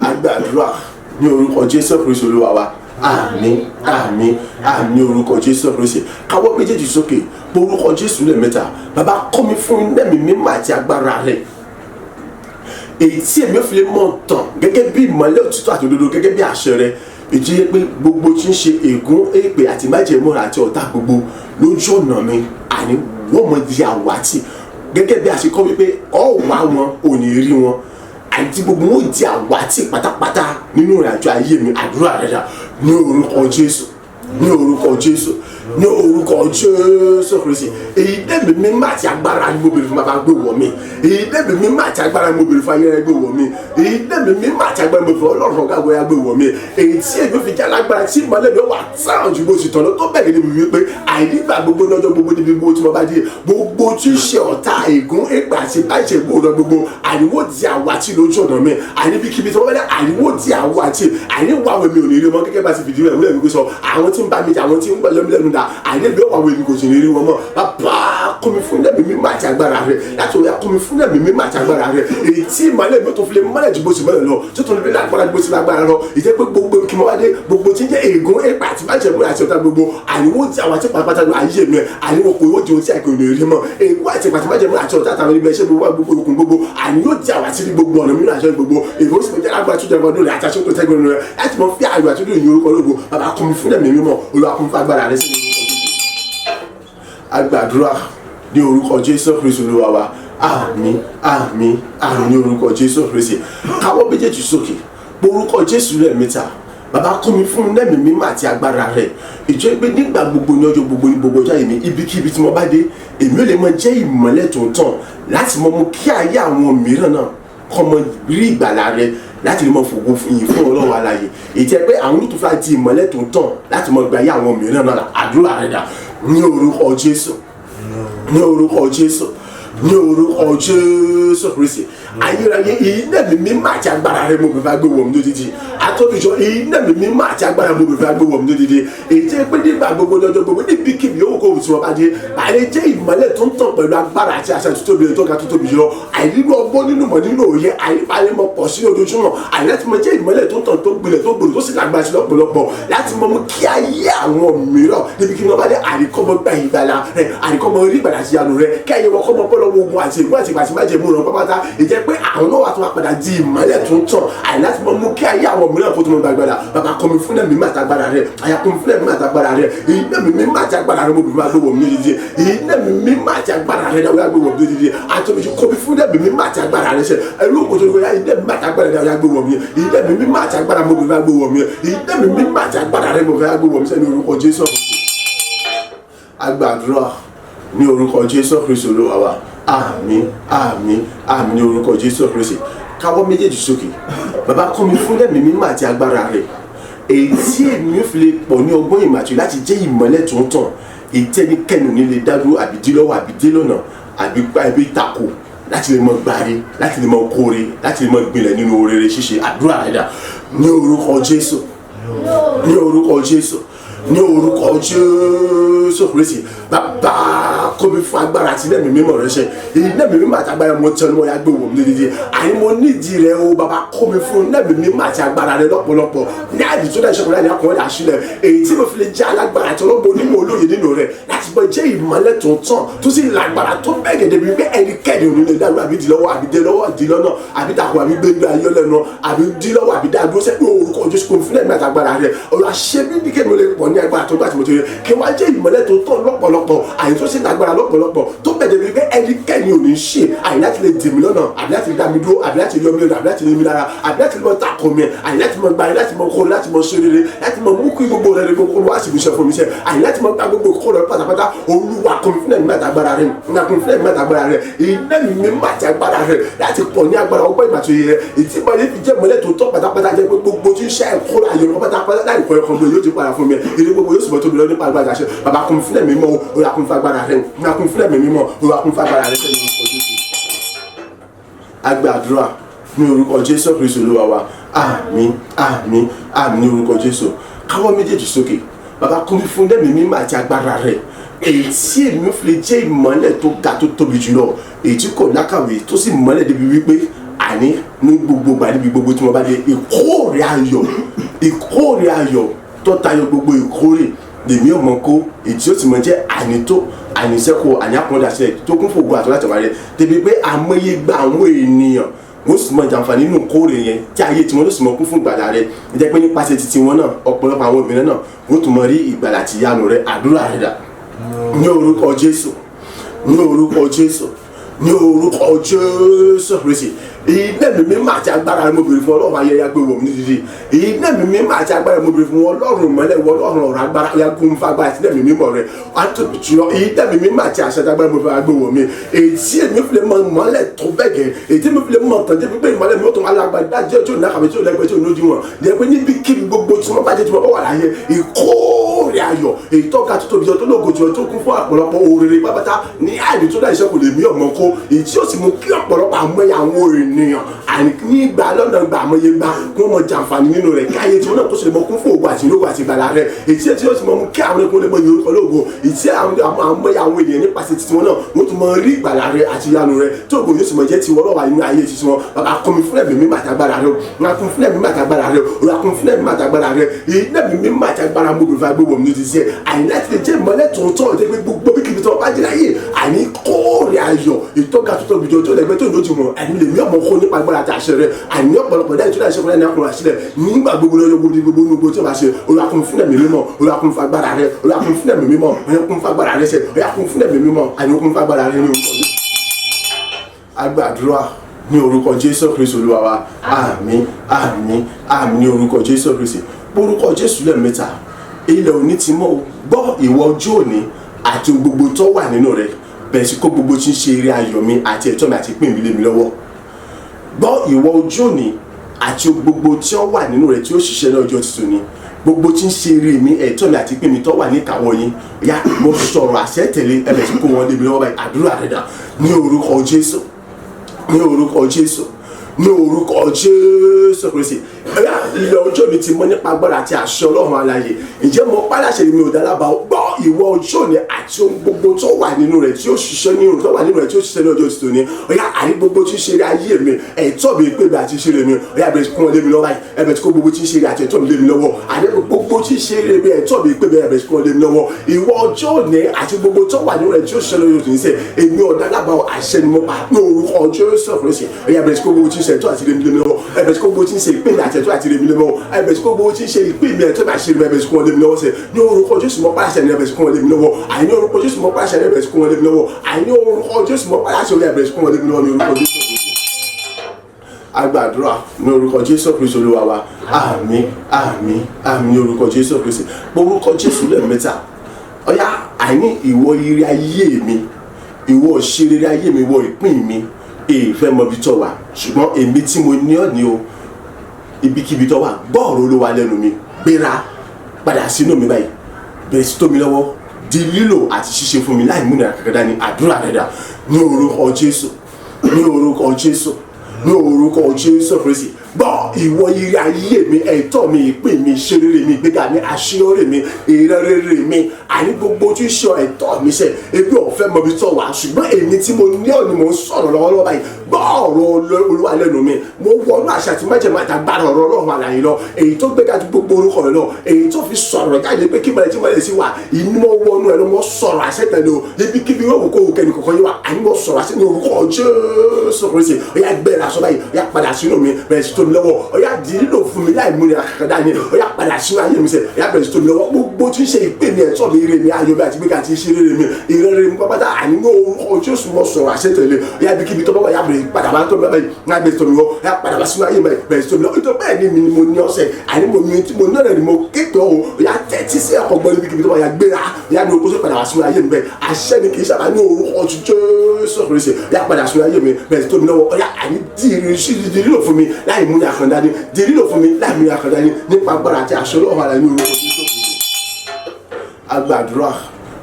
agbàdúrà ní orúkọ Jésù Kristi Olúwa wa àmín àmín àmín orúkọ Jésù Kristi káwọ́ méjèèjì sókè orúkọ Jésù lẹ́ẹ̀mẹ́ta bàbá kọ́ mi fún ẹ̀mí mímọ́ àti agbára rẹ̀ èyí tí èmi ò fi lè mọ̀ tán gẹ́gẹ́ bí ìmọ́lẹ̀ òtítọ́ àti òdodo gẹ́gẹ́ bí àṣẹ rẹ̀ èyí yẹ pé gbogbo tí ń ṣe ègún èpè àti májẹ̀mú àti ọ̀tá gbogbo lójú ọ̀nà mi àní wọ́n mọ̀ di àwátì gẹ́gẹ́ bí a ṣe kọ́ wípé ọ̀wá wọn ò ní rí wọn àti gbogbo wọn ò di àwátì pátápátá nínú ìrìnàjò ayé mi àdúrà rẹ̀ dà ní orúkọ Jésù ní orúkọ Jésù ní orúkọ Jésù Kristi èyí dẹ́bi mi má ti agbára ni mo bèrè fún bàbá gbé wọ̀ mí èyí dẹ́bi mi má ti agbára ni mo bèrè fún ayẹyẹ gbé wọ̀ mí èyí dẹ́bi mi má ti agbára ni mo bèrè fún ọlọ́run ọ̀gá àgbẹ̀yà gbé wọ̀ mí èyí tí èmi fi jẹ́ alágbára tí ìmọ̀lẹ́ mi wà sáà ju bó ti tọ̀nà tó bẹ̀rẹ̀ níbi wípé àìnígbà gbogbo lọ́jọ́ gbogbo níbi gbogbo tí mo bá dé gbogbo tí ń ṣe ọ̀tá ègún èpè àti báyìí gbogbo gbogbo àníwó di àwátì lójú ọ̀nà mi àníbikíbi tí wọ́n bá dé àníwó di àwátì àníwá àwọn èmi ò ní rí wọn gẹ́gẹ́ bá ti fìdí rẹ̀ múlẹ̀ wípé sọ àwọn tí ń bá mi jà àwọn tí ń gbẹ̀lẹ́ mi lẹ́nu dà àìníbi ó àwọn èmi kò sì ní rí wọn mọ́ bàbá kọ́ mi fún ẹ̀mí mímọ́ àti agbára rẹ̀ láti òye kọ́ mi fún ẹ̀mí mímọ́ àti agbára rẹ̀ èyí tí ìmọ̀lẹ́ mi tó fi lè mọ́lẹ̀ ju bó ti mọ́lẹ̀ lọ tó tó lè lágbára ju bó ti lágbára lọ ìjẹ́ pé gbogbo kí mo wá dé gbogbo tí ń jẹ́ ègún èpè àti májẹ̀mú àti ọ̀tá gbogbo àníwó tí àwọn àti pàápàá lọ ayé mi àníwó kò yóò di ohun tí àìkò lè rí mọ́ ègún àti pàtí májẹ̀mú àti ọ̀tá àtàwọn ilé iṣẹ́ gbogbo gbogbo okùn gbogbo àníwó tí àwọn àti gbogbo ọ̀nà mìíràn àṣẹ gbogbo ègún sì jẹ́ lágbára tó jẹ́ ọdún rẹ̀ àti aṣọ tó tẹ́gbẹ̀rún rẹ̀ láti mọ fi àyò àti olóyìn orúkọ lógo bàbá kọ́ mi fún ẹ̀mí mímọ́ Olúwa kún fún agbára rẹ̀ sí agbàdúrà ní orúkọ Jésù Kristi Olúwa wa àmín àmín àmín ní orúkọ Jésù Kristi káwọ́ méjèèjì sókè orúkọ Jésù lẹ́ẹ̀mẹ́ta bàbá kọ́ mi fún ẹ̀mí mímọ́ àti agbára rẹ̀ ìjọ pé nígbà gbogbo ní ọjọ́ gbogbo ní gbogbo ọjọ́ èmi ibikíbi tí mo bá dé èmi ò lè mọ jẹ́ ìmọ́lẹ̀ tó ń tàn láti mọ mú kí ayé àwọn mìíràn náà kọ́ mọ rí ìgbàlà rẹ̀ láti lè mọ fògo yìí fún Ọlọ́run alààyè èyí jẹ́ pé àwọn olùtúfà di ìmọ́lẹ̀ tó ń tàn láti mọ gba ayé àwọn mìíràn náà àdúrà rẹ̀ dà ní orúkọ Jésù ní orúkọ Jésù ní orúkọ Jésù Kristi ayérayé iná mi mímọ́ àti agbára rẹ̀ mo bẹ̀rẹ̀ gbé wọ̀ mí lódìdí àtọ́bíjọ iná mi mímọ́ àti agbára mo bẹ̀rẹ̀ gbé wọ̀ mí lódìdí èyí jẹ́ pé nígbà gbogbo lọ́jọ́ gbogbo níbikíbi yóò kó tí wọ́n bá dé àlẹ́ jẹ́ ìmọ́lẹ̀ tó ń tàn pẹ̀lú agbára àti àṣà tó tóbi tó ga tó tóbi jùlọ àìnílò ọgbọ́n nínú mọ̀ nínú òye àìníbalẹ̀ mọ̀ pọ̀ sí ojoojúmọ́ àìláti mọ̀ jẹ́ ìmọ́lẹ̀ tó ń tàn tó gbilẹ̀ tó gbòòrò tó sì lágbára sí lọ́pọ̀lọpọ̀ láti mọ̀ mú kí ayé àwọn mìíràn níbikíbi wọ́n bá dé àríkọ́mọ gba ìgbàlà rẹ̀ àríkọ́mọ rí ìgbàlà sí ìyanu rẹ̀ kí ayé wọn kọ́ mọ bọ́lọ́wọ́ ogun àti ìgbó àti ìgbàsí májèmú rẹ̀ pápátá ìjẹ́ pé àwọn náà wà tó wà padà di ìmọ́lẹ̀ tó ń tàn àìláti mọ̀ mú kí ayé àwọn mìíràn kó tó mọ̀ gbàgbàdà bàbá kọ́ mi fún ẹ̀mí àtagbára rẹ̀ àyà kọ́ mi fún ẹ̀mí àtagbára rẹ̀ iná mi mímọ́ àti agbára rẹ̀ mo bì máa gbé wọ̀ mí lódìdí iná mi mímọ́ àti agbára rẹ̀ dáwọ́ yà gbé wọ̀ mí lódìdí àtọ́bíjú kọ́ mi fún ẹ̀mí mímọ́ àti agbára rẹ̀ sẹ́ ẹ̀rú òkòtò ìgbà yà iná mi àti agbára rẹ̀ dáwọ́ yà gbé wọ̀ mí iná mi mímọ́ àti agbára mo bì máa gbé wọ̀ mí iná mi mímọ́ àti agbára rẹ̀ mo bì máa gbé wọ̀ mí sẹ́ni orúkọ Jésù agbàdúrà ní orúkọ Jésù Kristi Olúwa wa àmín àmín àmín ní orúkọ Jésù Kristi káwọ́ méjèèjì sókè bàbá kọ́ mi fún ẹ̀mí mímọ́ àti agbára rẹ̀ èyí tí èmi fi lè pọ̀ ní ọgbọ́n ìmàtí láti jẹ́ ìmọ́lẹ̀ tó ń tàn ìtẹ́nikẹ́nu ní lè dádúró àbí dílọ́wọ́ àbí délọ́nà àbí tako láti lè mọ gbáre láti lè mọ kóore láti lè mọ gbìnlẹ̀ nínú orere ṣíṣe àdúrà rẹ̀ dà ní orúkọ Jésù ní orúkọ Jésù ní orúkọ Jésù Kristi bàbá kọ́ kọ́ mi fún agbára àti ilé mi mímọ́ rẹ ṣe ilé mi mímọ́ àti agbára mo tẹnu ọ̀yà gbé wò mí dídí àní mo nídìí rẹ o bàbá kọ́ mi fún ilé mi mímọ́ àti agbára rẹ lọ́pọ̀lọpọ̀ ní àdì tó dá ìṣẹ́kùn láti akọ̀wé àṣìlẹ̀ èyí tí mo fi lè jẹ́ alágbára àti ọlọ́gbọ́n onímọ̀ olóye nínú rẹ̀ láti bọ́ jẹ́ ìmọ̀lẹ̀ tó tán tó sì lágbára tó bẹ́ẹ̀ gẹ̀dẹ̀ bí pé ẹnikẹ́ni ò ní lè dá àbí di lọ́wọ́ àbí dé lọ́wọ́ di lọ́nà àbí dàkọ̀ àbí gbé ayọ́ lẹ́nu àbí di lọ́wọ́ àbí dá dúró sẹ́yìn orúkọ Jésù kò fún ẹ̀mí àtàgbára rẹ̀ ọ̀rọ̀ àṣẹ bí kí mo lè pọ̀ ní agbára tó gbà tí mo ti rí kí wọ́n á jẹ́ ìmọ̀lẹ̀ tó tán lọ́pọ̀lọpọ̀ àyè tó sì lágbára lọ́pọ̀lọpọ̀ tó bẹ̀rẹ̀ bí pé ẹnikẹ́ni ò ní ṣe àyè láti lè dè mí lọ́nà àbí láti dá mi dúró àbí láti yọ mí lọ́nà àbí láti lé mi lára àbí láti mọ takò mi àyè láti mọ gbàyè láti mọ kó láti mọ ṣe rere láti mọ mú kí gbogbo rere gbogbo wá sí ìbùsẹ̀ fún mi sẹ́ àyè láti mọ gba gbogbo kó lọ pátápátá Olúwa kò fún ẹ̀mí àtàgbára rẹ̀ nà kò fún ẹ̀mí àtàgbára rẹ̀ iná mi má ti agbára rẹ̀ láti pọ̀ ní agbára ọgbọ́n ìgbà tó yẹ ìtì mọ̀ níbi jẹ́ mọ́lẹ̀ tó tọ́ pátápátá jẹ́ pé gbogbo tí ń ṣe ẹ̀kọ́ ayọ̀ pátápátá láì kọ́ ẹ̀kọ́ yóò ti padà fún mi ìdí gbogbo yóò sì mọ́ tóbi lọ nípa agbára àṣẹ bàbá kò fún ẹ̀mí mọ́ Olúwa kò fún agbára rẹ̀ nà kò fún ẹ̀mí mọ́ Olúwa kò fún agbára rẹ̀ sẹ́yìn agbàdúrà ní orúkọ Jésù Kristi Olúwa wa àmín àmín àmín ní orúkọ Jésù káwọ́ méjèèjì sókè bàbá kún mi fún ẹ̀mí mímọ́ àti agbára rẹ̀ èyí tí èmi fi lè jẹ́ ìmọ́lẹ̀ tó ga tó tóbi jùlọ èyí tí kò lákàwé tó sì mọ́lẹ̀ débi wípé àní ní gbogbo gbà níbi gbogbo tí mo bá dé ìkórè ayọ̀ tó tayọ gbogbo ìkórè lèmi ò mọ kó èyí tí ó sì mọ jẹ́ ànító àníṣẹ́kù àníàkúndàṣẹ́ tó kún fògbó àtọ́látẹ̀wá rẹ̀ débi pé àmọye gba àwọn ènìyàn wọ́n sì mọ jàǹfààní nínú kóòrè yẹn tí ayé tí wọ́n ló sì mọ kún fún ìgbàlà rẹ̀ jẹ́ pé nípasẹ̀ títí wọn náà ọ̀pọ̀lọpọ̀ àwọn obìnrin náà wọ́n tún mọ rí ìgbàlà àti ìyanu rẹ̀ àdúrà rẹ̀ dà ní orúkọ Jésù ní orúkọ Jésù ní orúkọ Jésù Kristi iná mi mímọ́ àti agbára mo bèrè fún Ọlọ́run ayẹyẹ gbé wò mí dídí iná mi mímọ́ àti agbára mo bèrè fún Ọlọ́run mọ́lẹ̀ wọ Ọlọ́run ọ̀rọ̀ agbára ya gún fún agbára àti iná mi mímọ́ rẹ̀ àtòbí jùlọ iná mi mímọ́ àti àṣẹ agbára mo fẹ́ gbé wò mí èyí èmi fi lè mọ mọ́lẹ̀ tó bẹ́gẹ̀ èyí mi fi lè mọ tọ́jú pípé ìmọ́lẹ̀ mi ó tún alágbádá jẹ́ tí ò ní àkàbí tí ò lẹ́gbẹ́ tí ò ní ojú wọn jẹ́ pé níbi kíbi gbogbo tí wọ́n bá jẹ́ tí wọ́n bá wà láyé ìkórè ayọ̀ èyí tó ga tó tóbi jọ tó lógo jọ tó kún fún ọ̀pọ̀lọpọ̀ òrèrè pápátá ní àìní tó dá iṣẹ́ kò lè mí ọmọ kó èyí tí ó sì mú kí ọ̀pọ̀lọpọ̀ àmọ́yà àwọn ènìyàn nígbà lọ́nà gba àmọ́yé gbà wọ́n mọ jàǹfààní nínú rẹ̀ káyé tí wọ́n náà tó ṣe mọ kún fún ògùn àti ìlógún àti ìgbàlà rẹ̀ èyí tí ó sì mọ mú kí àwọn ẹ̀kọ́ lè mọ yorùbá lóògùn èyí tí àmọ́yà àwọn ènìyàn nípasẹ̀ títí wọn náà wọ́n tún mọ rí ìgbàlà rẹ̀ àti ìyanu rẹ̀ tó ògùn yóò sì mọ jẹ́ ti wọ́n lọ́wọ́ nínú ayé títí wọn bàbá kún mi fún ẹ̀mí mímọ́ àtàgbára rẹ̀ wọn kún fún ẹ̀mí mímọ́ àtàgbára rẹ̀ wọn kún fún ẹ̀mí mímọ́ àtàgbára rẹ̀ ẹ̀mí mímọ́ àtàgbára mo bèèrè gbogbo mi ti sẹ́ àyìn láti lè jẹ́ ìmọ́lẹ̀ tòótọ́ ọ̀dẹ́ pé gbogbo bí kìbìtì ọba jẹ́ láyé àní kóòrè ayọ̀ ìtọ́ga tó tóbi jọ tó lẹ́gbẹ́ tó lójú wọn àní lè mí ọmọ kó nípa agbára àti àṣẹ rẹ̀ àní ọ̀pọ̀lọpọ̀ dáì tó dáì ṣe fún ẹni akọ̀rọ̀ àṣìlẹ̀ nígbà gbogbo lọ́jọ́ gbogbo nùgbò tí ó bá ṣe olùwàkùn fún ẹ̀mí mímọ́ olùwàkùn fún agbára rẹ̀ olùwàkùn fún ẹ̀mí mímọ́ olùwàkùn fún agbára rẹ̀ ṣe olùwàkùn fún ẹ̀mí mímọ́ àní okùn fún agbára rẹ̀ ní orúkọ Jésù. Agbàdúrà ní orúkọ Jésù Kristi Olúwa wa àmín àmín àmín ní orúkọ Jésù Kristi orúkọ Jésù lẹ́ẹ̀mẹ́ta ilẹ̀ òní ti mọ́ gbọ́ ìwọ ọjọ́ òní àti gbogbo tó wà nínú rẹ̀ bẹ̀rẹ̀ sí kó gbogbo tí ń ṣe eré ayọ̀ mi àti ẹ̀tọ́ mi àti ìpín mi lé mi lọ́wọ́ gbọ́ ìwọ ọjọ́ òní àti gbogbo tí ó wà nínú rẹ̀ tí ó ṣiṣẹ́ ní ọjọ́ tuntun ni gbogbo tí ń ṣe eré mi ẹ̀tọ́ mi àti ìpín mi tó wà ní ìkàwọ́ yín ya mo sọ̀rọ̀ àṣẹ tẹ̀lé ẹ̀bẹ̀ tí kò wọ́n lé mi lọ́wọ́ báyìí àdúrà rẹ̀ dà ní orúkọ Jésù ní orúkọ Jésù ní orúkọ Jésù Kristi ẹ̀yà ilẹ̀ ọjọ́ mi ti mọ́ nípa agbára àti àṣẹ Ọlọ́run alààyè ǹjẹ́ mo pàdásẹ̀ mi ò dálábà gbọ́ ìwọ ọjọ́ ni àti ohun gbogbo tó wà nínú rẹ̀ tí ó ṣiṣẹ́ nínú tó wà nínú rẹ̀ tí ó ṣiṣẹ́ ní ọjọ́ tuntun ni ọ̀yà àní gbogbo tí ń ṣe eré ayé mi ẹ̀tọ́ mi pé mi àti ìṣeré mi ọ̀yà bẹ̀rẹ̀ kún wọn lé mi lọ́wọ́ báyìí ẹ̀bẹ̀ tí kò gbogbo tí ń ṣe eré àti ẹ̀tọ́ mi lé mi lọ́wọ́ àní gbogbo tí ń ṣe eré mi ẹ̀tọ́ mi pé mi ẹ̀bẹ̀ tí kún wọn lé mi lọ́wọ́ ìwọ ọjọ́ ni àti gbogbo tó wà nínú rẹ̀ tí ó ṣiṣẹ́ lọ́jọ́ tuntun sẹ́ èmi ọ̀dálábà àṣẹ ni mo pa ní orúkọ Jésù Kristi ọ̀yà bẹ̀rẹ̀ tí kò gbogbo tí ń ṣe ẹ̀tọ́ àti lé mi lọ́wọ́ ẹ̀bẹ̀ tí kò gbogbo tí ń ṣe ìpín mi àti ẹ̀tọ́ àti lé mi lọ́wọ́ ẹ̀bẹ̀ tí kò gbogbo tí ń ṣe ìpín mi ẹ̀tọ́ àti lé mi ẹ̀bẹ̀ tí kò wọn lé mi lọ́wọ́ sẹ́ ní orúkọ Jésù mọ́ pàṣẹ ní ẹ̀bẹ̀ tí kò wọn lé mi lọ́wọ́ àìní orúkọ Jésù mọ́ pàṣẹ ní ẹ̀bẹ̀ tí kò wọn lé mi lọ́wọ́ àìní orúkọ Jésù mọ́ pàṣẹ ní ẹ̀bẹ̀ tí kò wọn lé mi lọ́wọ́ ní orúkọ Jésù. Agbàdúrà ní orúkọ Jésù Kristi Olúwa wa àmín àmín àmín ní orúkọ Jésù Kristi orúkọ Jésù lẹ́ẹ̀mẹ́ta ọ̀yá àìní ìwọ ire ayé mi ìwọ òṣèré ayé mi ìwọ ìpín mi èèfẹ́ mọ ibi tó wà ṣùgbọ́n èmi tí mo ní ọ́ ní o ibikíbi tó wà gbọ́ọ̀rọ̀ Olúwa lẹ́nu mi gbéra padà sínú mi báyìí bẹ̀rẹ̀ sí tó mi lọ́wọ́ di lílò àti ṣíṣe fún mi láì múnira kankan dání àdúrà rẹ̀ dà ní orúkọ Jésù ní orúkọ Jésù ní orúkọ Jésù Kristi gbọ́ ìwọ ire ayé mi ẹ̀tọ́ mi ìpín mi ìṣeré mi ìgbéga mi àṣeyọrí mi ìrẹ́rẹ́rẹ́ mi àní gbogbo tí ń ṣe ẹ̀tọ́ mi ṣe ebi ọ̀fẹ́ mọ ibi tó wà ṣùgbọ́n èmi tí mo ní ọ̀nì mò ń sọ̀rọ̀ lọ́wọ́lọ́wọ́ báyìí gbọ́ ọ̀rọ̀ Olúwa lẹ́nu mi mo wọnú àṣà tí májèmá àtàgbára ọ̀rọ̀ Ọlọ́run àlàyé lọ èyí tó gbéga ju gbogbo orúkọ rẹ lọ èyí tó fi sọ̀rọ̀ jáde pé kí mọ̀lẹ́ tí mọ̀lẹ́ sí wà inú mọ́ wọnú ẹ̀ ló mọ́ sọ̀rọ̀ àṣẹ tẹ̀lé o ibikíbi yóò wò kó wò kẹ́ni kọ̀ọ̀kan yóò wà àní mọ́ sọ̀rọ̀ àṣẹ ní orúkọ Jésù Kristi ó yá gbẹ́rẹ́ aṣọ báyìí ó yá padà sínú mi bẹ̀rẹ̀ sí tómi lọ́wọ́ ó yá di lílò fún mi láì múni àkàkàdá ni ó yá padà sínú ayé mi sẹ́ ó yá bẹ̀rẹ̀ sí tómi lọ́wọ́ gbogbo tí ń ṣe ìpè mi ẹ̀tọ́ mi ire mi ayọ̀ mi àti gbéga àti iṣẹ́ rere mi ìrẹ́rẹ́ mi pápátá àní ní orúkọ Jésù mọ́ sọ̀rọ̀ àṣẹ tẹ̀lé ó yá ibikíbi tó bá wà yá bẹ̀rẹ̀ padà bá tómi báyìí á bẹ̀rẹ̀ sí tómi lọ́wọ́ ó yá padà bá sínú ayé mi bẹ̀rẹ̀ sí tómi lọ́wọ́ ìtọ́ bẹ́ẹ̀ ni mo ní ọ̀sẹ̀ àní mo ní tí mo ní ọ̀rẹ́ ni mo kéèké ọ̀hún ó yá tẹ́tí sí ẹ̀kọ́ gbọ́ níbi kíbi tó bá yá gbéra ó yá ní okó sí padà wá sínú ayé mi bẹ́ẹ̀ àṣẹ ni kì í sábà ní orúkọ Jésù Kristi ó yá padà sínú ayé mi bẹ̀rẹ̀ sí tómi lọ́wọ́ ó yá àní di lílò fún mi láì mú ní àkàndá ni di lílò fún mi láì mú ní àkàndá ni nípa agbára àti àṣẹ Ọlọ́run àlàyé ní orúkọ Jésù Kristi agbàdúrà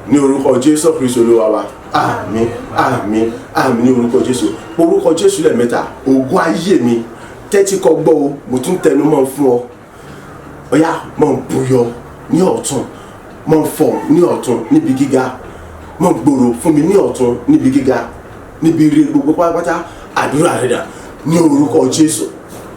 ní orúkọ Jésù Kristi Olúwa wa àmín àmín àmín ní orúkọ Jésù orúkọ Jésù lẹ́ẹ̀mẹ́ta ògùn ayé mi tẹ́tí kọ gbọ́ o mo tún tẹnu mọ́ fún ọ ọ̀yá mọ̀ ń buyọ ní ọ̀tún mọ̀ ń fọ̀ ní ọ̀tún níbi gíga mọ̀ ń gbòòrò fún mi ní ọ̀tún níbi gíga níbi ire gbogbo pátápátá àdúrà rẹ̀ dà ní orúkọ Jésù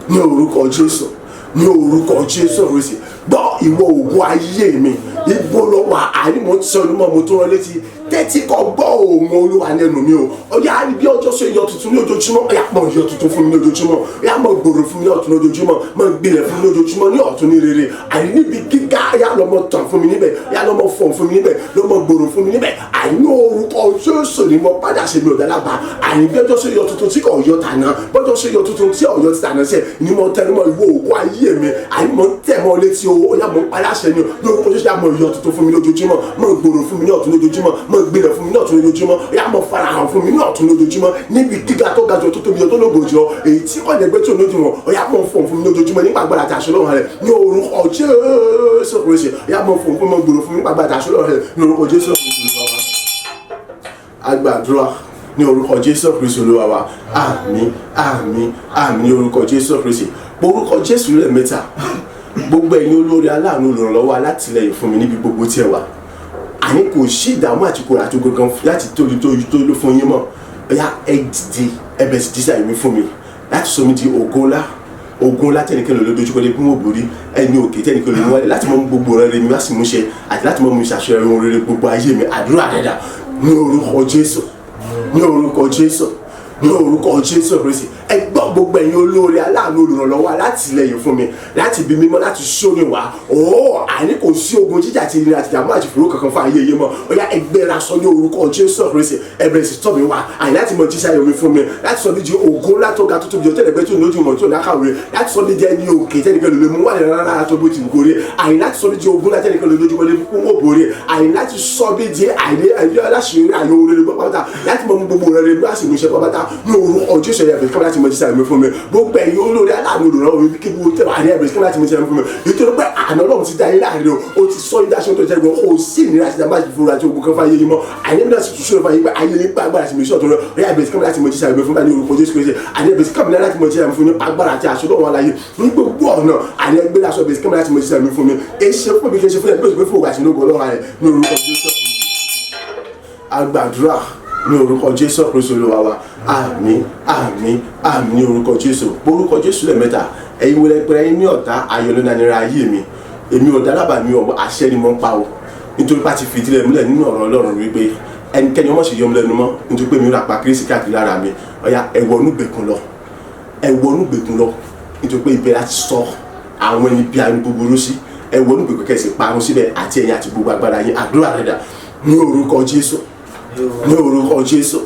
ní orúkọ Jésù ní orúkọ Jésù Kristi gbọ́ ìwọ ògùn ayé mi ibo lọ wà àní mo ti sọ ní mọ́ mo tó rán létí tẹ́tí kọ gbọ́ òun Olúwa lẹ́nu mi o ọ̀yá bí ọjọ́ ṣe yọ tuntun ní ojoojúmọ́ ọ̀yá mọ̀ yọ tuntun fún mi ní ojoojúmọ́ ọ̀yá mọ̀ gbòòrò fún mi ní ọ̀tún lójoojúmọ́ mọ̀ gbìlẹ̀ fún mi ní ojoojúmọ́ ní ọ̀tún ní rere àní níbi gíga ọ̀yá lọ́mọ tàn fún mi níbẹ̀ ọ̀yá lọ́mọ fọ̀n fún mi níbẹ̀ lọ́mọ gbòòrò fún mi níbẹ̀ àní orúkọ Jésù ni mo padà ṣe mi ò dálábà àní bí ọjọ́ ṣe yọ tuntun tí kò yọ tàná bọ́jọ́ ṣe yọ tuntun tí ọ̀yọ́ ti tàná sẹ́ ni mo tẹnu mọ́ ìwọ ògùn ayé mi àní mo tẹ̀ mọ́ létí o ọ̀yá mo padà ṣe ni lórúkọ Jésù mọ̀ yọ tuntun fún mi lójoojúmọ́ mọ̀ gbòòrò fún mi ní ọ̀tún lójoojúmọ́ mọ̀ gbìlẹ̀ fún mi ní ọ̀tún lójoojúmọ́ ọ̀yá mọ̀ farahàn fún mi ní ọ̀tún lójoojúmọ́ níbi gíga tó ga jù tó tóbi jù tó lógo jù èyí tí kò lẹ́gbẹ́ tí ò lójú wọn ọ̀yá mọ̀ fọ̀n fún mi lójoojúmọ́ nípa agbára àti àṣẹ Ọlọ́run rẹ̀ ní orúkọ Jésù Kristi ọ̀yá mọ̀ fọ̀n fún mi gbòòrò fún mi nípa agbára àti àṣẹ Ọlọ́run rẹ̀ ní orúkọ Jésù agbàdúrà ní orúkọ Jésù Kristi Olúwa wa àmín àmín àmín ní orúkọ Jésù Kristi orúkọ Jésù lẹ́ẹ̀mẹ́ta gbogbo ẹ̀yin olórí aláàánú olùrànlọ́wọ́ alátìlẹyìn fún mi níbi gbogbo tí ẹ wà àní kò sí ìdààmú àti kòrò àti gangan láti tóbi tó ló fún yín mọ́ ọ̀yá ẹ dìde ẹbẹ̀ sì dísà ìwé fún mi láti sọ mi di ògo ńlá tẹnikẹ́ni olódojúkọ lé bí wọ́n borí ẹni òkè tẹnikẹ́ni olódojúkọ láti mọ gbogbo rere mi wá sí múṣẹ àti láti mọ mi ṣàṣeyọrí ohun rere gbogbo ayé mi àdúrà dẹ́dà ní orúkọ Jésù ní orúkọ Jésù ní orúkọ Jésù Kristi ẹ gbọ́ gbogbo ẹ̀yin olóore aláàánú olùrànlọ́wọ́ alátìlẹyìn fún mi láti bí mímọ́ láti sóni wá àní kò sí ogun jíjà àti ìrìn àti ìdààmú àti ìfòró kankan fún ayé yé mọ́ ọ̀yá ẹgbẹ́ra sọ ní orúkọ Jésù Kristi ẹbẹ̀rẹ̀ sì tọ́ mi wá àní láti mọ jíṣà yomi fún mi láti sọ mi di ògo ńlá tó ga tó tóbi jọ tẹ́lẹ̀ pẹ́ tó lójú mọ̀ tó lákàwé láti sọ mi di ẹni òkè tẹ́nìkan lè mú wà rárá tó bó ti gòrè àní láti sọ mi di ogun ńlá tẹ́nìkan lè lójú wọlé fún wọn bòrè àní láti sọ mi di àìní aláṣẹ àyè orin pátá láti mọ gbogbo rẹ bí wàá sì mú iṣẹ́ pátá ní orúkọ Jésù ẹ̀bẹ̀ kọ́ láti mọ jíṣà yomi fún mi gbogbo ẹ̀yin olórí aláàánú olùrànlọ́wọ́ ibi kí wọ́n tẹ̀wá ní ẹ̀bẹ̀ kí láti mọ jíṣà yomi fún mi nítorí pé àná Ọlọ́run ti dá yín láàrin o ti sọ yín dáṣẹ́ tó jẹ́ gan o sì ní láti dábàá ìfowóra àti ogun kan fún ayé yín mọ́ àyè mi náà sì tún sọ̀rọ̀ fún ayé pé ayé yín pa agbára àti mèsì ọ̀tún rẹ̀ ọ̀yà ẹ̀bẹ̀ kí láti mọ jíṣà yomi fún mi ní orúkọ Jésù Kristi àyè ẹ̀bẹ̀ kí láti mọ jíṣà yomi fún mi agbára àti àṣọ lọ́wọ́ aláyé ní gbogbo ọ̀nà àyè ẹgbẹ́ láṣọ ẹ̀bẹ̀ kí láti mọ jíṣà yomi fún mi èṣe fún mi kí ṣe fún ẹgbẹ́ òṣèlú fún ògàṣì lógo Ọlọ́run rẹ̀ ní orúkọ Jésù agbàdúrà ní orúkọ Jésù Kristi Olúwa wa àmín àmín àmín ní orúkọ Jésù orúkọ Jésù lẹ́ẹ̀mẹ́ta ẹ̀yin wọlé pẹ̀lẹ́ ẹ̀yin ní ọ̀tá ayọ̀lónánira ayé mi èmi ò dálábà mi ò àṣẹ ni mo ń pa o nítorí pé a ti fìdí rẹ̀ múlẹ̀ nínú ọ̀rọ̀ Ọlọ́run wípé ẹnikẹ́ni ọmọ sì yọ ọmọlẹ́nu mọ́ nítorí pé mi ò rà pa kírísì káàkiri lára mi ọ̀yà ẹ̀wọ̀nú gbèkùn lọ nítorí pé ibẹ̀ láti sọ àwọn ẹni bí arúgbó búburú sí ẹ̀wọ̀nú gbèkùn kẹsì parun síbẹ̀ àti ẹ̀yin àti gbogbo agbára yín àdúrà rẹ̀ dà ní orúkọ Jésù ní orúkọ Jésù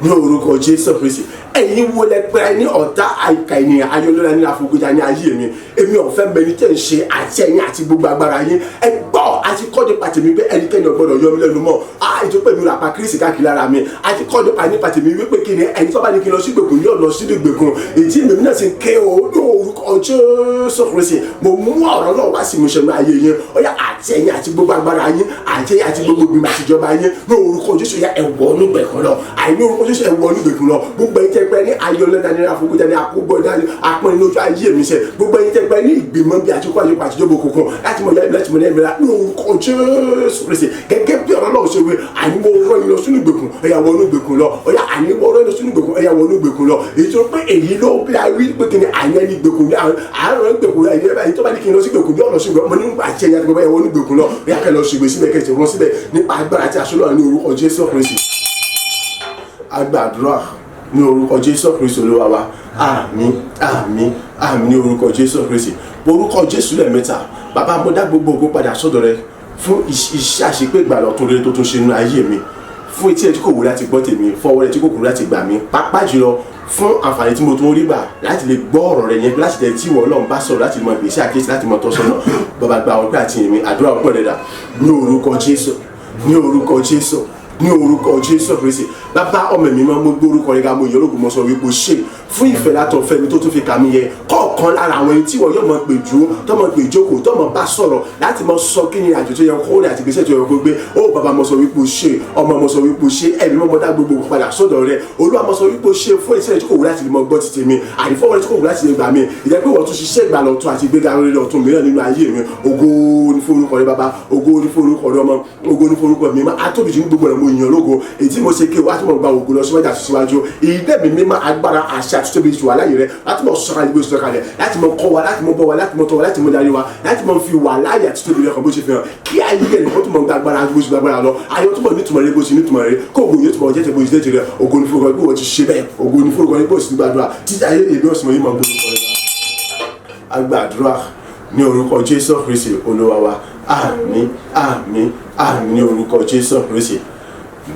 ní orúkọ Jésù Kristi ẹ̀yin wo lẹ pẹ́ ní ọ̀tá àìkà ènìyàn ayọ̀lọ́lá ní àfọ̀gbẹ́jà ní ayé mi èmi ọ̀fẹ́ mẹni tẹ̀ ń ṣe àti ẹ̀yin àti gbogbo agbára yín ẹ gbọ́ àti kọ́ nípa tèmi pé ẹnikẹ́ni ò gbọ́dọ̀ yọ mí lẹ́nu mọ́ ètò pé mi rà pa kírísì káàkiri lára mi àti kọ́ nípa tèmi wípé kí ni ẹni tó bá ní kí n lọ sí gbèkùn yóò lọ sí gbèkùn èyí mímí náà sì ń ké o ní orúkọ orúkọ Jésù Kristi mo mú ọ̀rọ̀ náà wá sí ìmúṣẹ ní ayé yín ó yá àti ẹ̀yin àti gbogbo agbára yín àti ẹ̀yin àti gbogbo ìgbìmọ̀ àtijọba yín ní orúkọ Jésù yá ẹ̀wọ̀ onígbèkùn lọ àìní orúkọ Jésù ẹ̀wọ̀ onígbèkùn lọ gbogbo ẹ̀yin tẹ́ pẹ́ ní ayọ̀lẹ́dá ní àfọwọ́jà ní àkóbọ̀dá ní apọ́n lójú ayé mi sẹ́ gbogbo ẹ̀yin tẹ́ pẹ́ ní ìgbìmọ̀ bí àtikọ́ àyíkọ́ àtijọba òkùnkùn láti mọ̀ yá láti mọ̀ ní ẹ̀mẹ́ra ní orúkọ Jésù Kristi gẹ́gẹ́ bí ọ̀rọ̀ náà ṣe wé àìníwọ̀ ọ̀rọ̀ yìí lọ sínú ìgbèkùn ẹ̀yàwó onígbèkùn lọ ọ̀yà àìníwọ̀ ọ̀rọ̀ yìí lọ sínú ìgbèkùn ẹ̀yàwó onígbèkùn lọ èyí tó pé èyí ló bí i wí pé kí ni àyẹ̀ ní ìgbèkùn ní àárọ̀ ìgbèkùn ẹ̀yìn tó bá ní kí n lọ sí ìgbèkùn ní ọ̀nà ṣùgbọ́n mo ní àti ẹ̀yà tó bá ẹ̀yàwó onígbèkùn lọ bí akẹ́ lọ ṣègbè síbẹ̀ kẹ́sì wọn síbẹ̀ nípa agbára àti àṣọ náà ní orúkọ Jésù Kristi agbàdúrà ní orúkọ Jésù Kristi Olúwa wa àmín àmín àmín ní orúkọ Jésù Kristi orúkọ Jésù lẹ́ẹ̀mẹ́ta bàbá mo dá gbogbo ògo padà sọ́dọ̀ rẹ fún iṣẹ́ àṣepé ìgbàlọ́ tó rere tó tún ṣe nínú ayé mi fún etí ẹ̀ tí kò wù láti gbọ́ tèmi fọwọ́ ẹ̀ tí kò kù láti gbà mí pàápàá jùlọ fún àǹfààní tí mo tún rí gbà láti lè gbọ́ ọ̀rọ̀ rẹ̀ yẹn láti lè tí ìwọ Ọlọ́run bá sọ̀rọ̀ láti mọ ìgbésí àkíyèsí láti mọ tọ́sọ́nà bàbá gba ọpẹ́ àti ìyìn àdúrà ọpẹ́ rẹ̀ dà ní orúkọ Jésù ní orúkọ Jésù ní orúkọ Jésù Kristi bàbá ọmọ mi máa mú gbórúkọ rẹ̀ ga mo yọ ológun mo sọ wípé ṣe fún ìfẹ́ látọ̀ fẹ́ mi tó tún fi kà mí yẹ kọ̀ọ̀kan lára àwọn ẹni tí wọ́n yóò mọ pè dúró tó mọ pè jókòó tó mọ bá sọ̀rọ̀ láti mọ sọ kí ni àjò tó yẹ kó rẹ̀ àti ìgbésẹ̀ tó yẹ kó gbé ó bàbá mo sọ wípé ṣe ọmọ mo sọ wípé ṣe ẹ̀mí mọ́ dá gbogbo padà sọ́dọ̀ rẹ̀ Olúwa mo sọ wípé ṣe fún ìṣẹ̀lẹ̀ tí kò wù láti lè mọ gbọ́ ti tèmi àdìfọ́wọ́rẹ́ tí kò wù láti lè gbà mí ìjẹ́ pé wọ́n tún ṣiṣẹ́ ìgbà lọ́tún àti ìgbéga rere ọ̀tún mìíràn nínú ayé mi ògo ní fún orúkọ rẹ bàbá ògo ní fún orúkọ rẹ ọmọ ògo ní fún orúkọ mi má atóbi jù ní gbogbo rẹ mo yàn lógo èyí tí mo ṣe kí wá tí mo gba ògo lọ síwájú àti síwájú ìdẹ́bi mímọ́ agbára àṣà àti tóbi jù wà láyé rẹ láti mọ sọ̀rọ̀ àdìgbò sọ̀rọ̀ kalẹ̀ láti mọ kọ́ wa láti mọ bọ́ wa láti mọ tọ́ wa láti mọ darí wa láti mọ fi wà láyé àti tóbi rẹ kan bó ṣe fi hàn kí ayé rẹ kó tún mọ gba agbára àdìgbò sọ̀rọ̀ agbára lọ ayé tó mọ nítumọ̀ rẹ bó ṣe nítumọ̀ rẹ kó ògo yóò tún mọ jẹ́ tẹ̀ bó ṣe tẹ̀ rẹ ògo ní forúkọ pé wọ́n ti ṣe bẹ́ẹ̀ ògo ní forúkọ pé wọ́n ti gbàdúrà títí ayé èmi ọ̀sìn mọ̀ yìí mọ̀ gbogbo rẹ agbàdúrà ní orúkọ Jésù Kristi Olúwa wa àmín àmín àmín ní orúkọ Jésù Kristi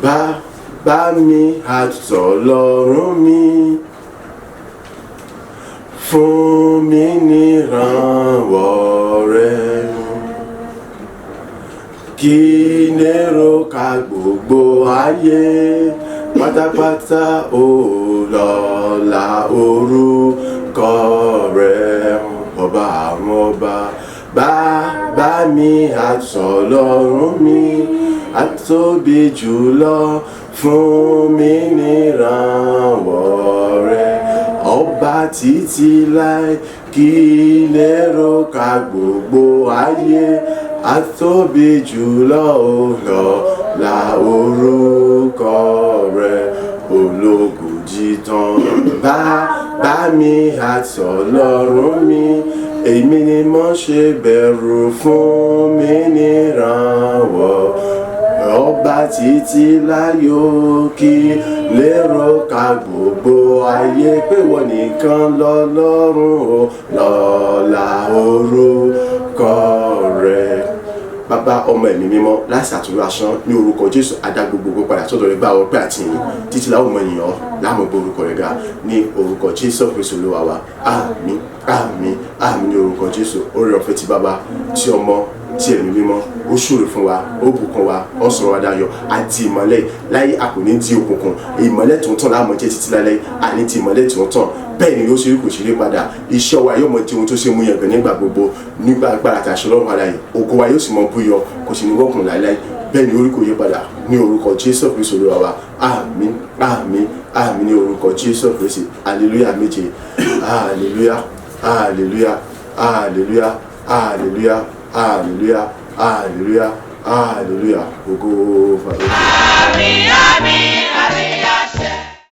bá mi àtọ̀lọ́run mi fún mi nírànwọ́ rẹ kí lérò ká gbogbo ayé pátápátá ó lọ́lá orúkọ rẹ ọba àwọn ọba bá mi àtọ̀lọ́run mi àtóbi jùlọ fún mi nírànwọ́ rẹ ọba títí láì kí lérò ká gbogbo ayé àtóbi jùlọ lọ́lá orúkọ rẹ ológo jítan bá mi àtọ̀lọ́run mi èmi ni mo ṣe bẹ̀rù fún mi nírànwọ́ ọba títí láyò kí lérò ká gbogbo ayé pé wọ́n nìkan lọ́lọ́run o lọ́lá orúkọ rẹ̀ bàbá ọmọ ẹ̀mí mímọ́ láti àtúrò aṣán ní orúkọ Jésù adá gbogbo padà sọ́dọ̀ rẹ̀ bá ọpẹ́ àti ìyìn títí láwọn ọmọ ènìyàn láàmú orúkọ rẹ̀ ga ní orúkọ Jésù Kristi Olúwa wa àmín àmín àmín ní orúkọ Jésù oore ọ̀fẹ́ ti bàbá tí ọmọ tí ẹ̀mí mímọ́ ó ṣòro fún wa ó bùkún wa ó sọ̀rọ̀ wa dayọ̀ àti ìmọ́lẹ̀ láyé a kò ní di òkùnkùn ìmọ́lẹ̀ tó ń tàn láàmú jẹ́ títí lálẹ́ àní ti ìmọ́lẹ̀ tó ń tàn bẹ́ẹ̀ ni yóò ṣe rí kò ṣe rí padà iṣẹ́ wa yóò mọ di ohun tó ṣe mú yangàn nígbà gbogbo nígbà agbára àti àṣẹ Ọlọ́run aláyè ògo wa yóò sì mọ búyọ kò sì ní wọ́kùn láéláé bẹ́ẹ̀ ni orí kò yí padà ní orúkọ Jésù Kristi Olúwa wa àmín àmín àmín ní orúkọ Jésù Kristi hallelujah méje hallelujah hallelujah hallelujah hallelujah hallelujah hallelujah hallelujah ògo fàlẹ́. àmín àmín àmín àṣẹ.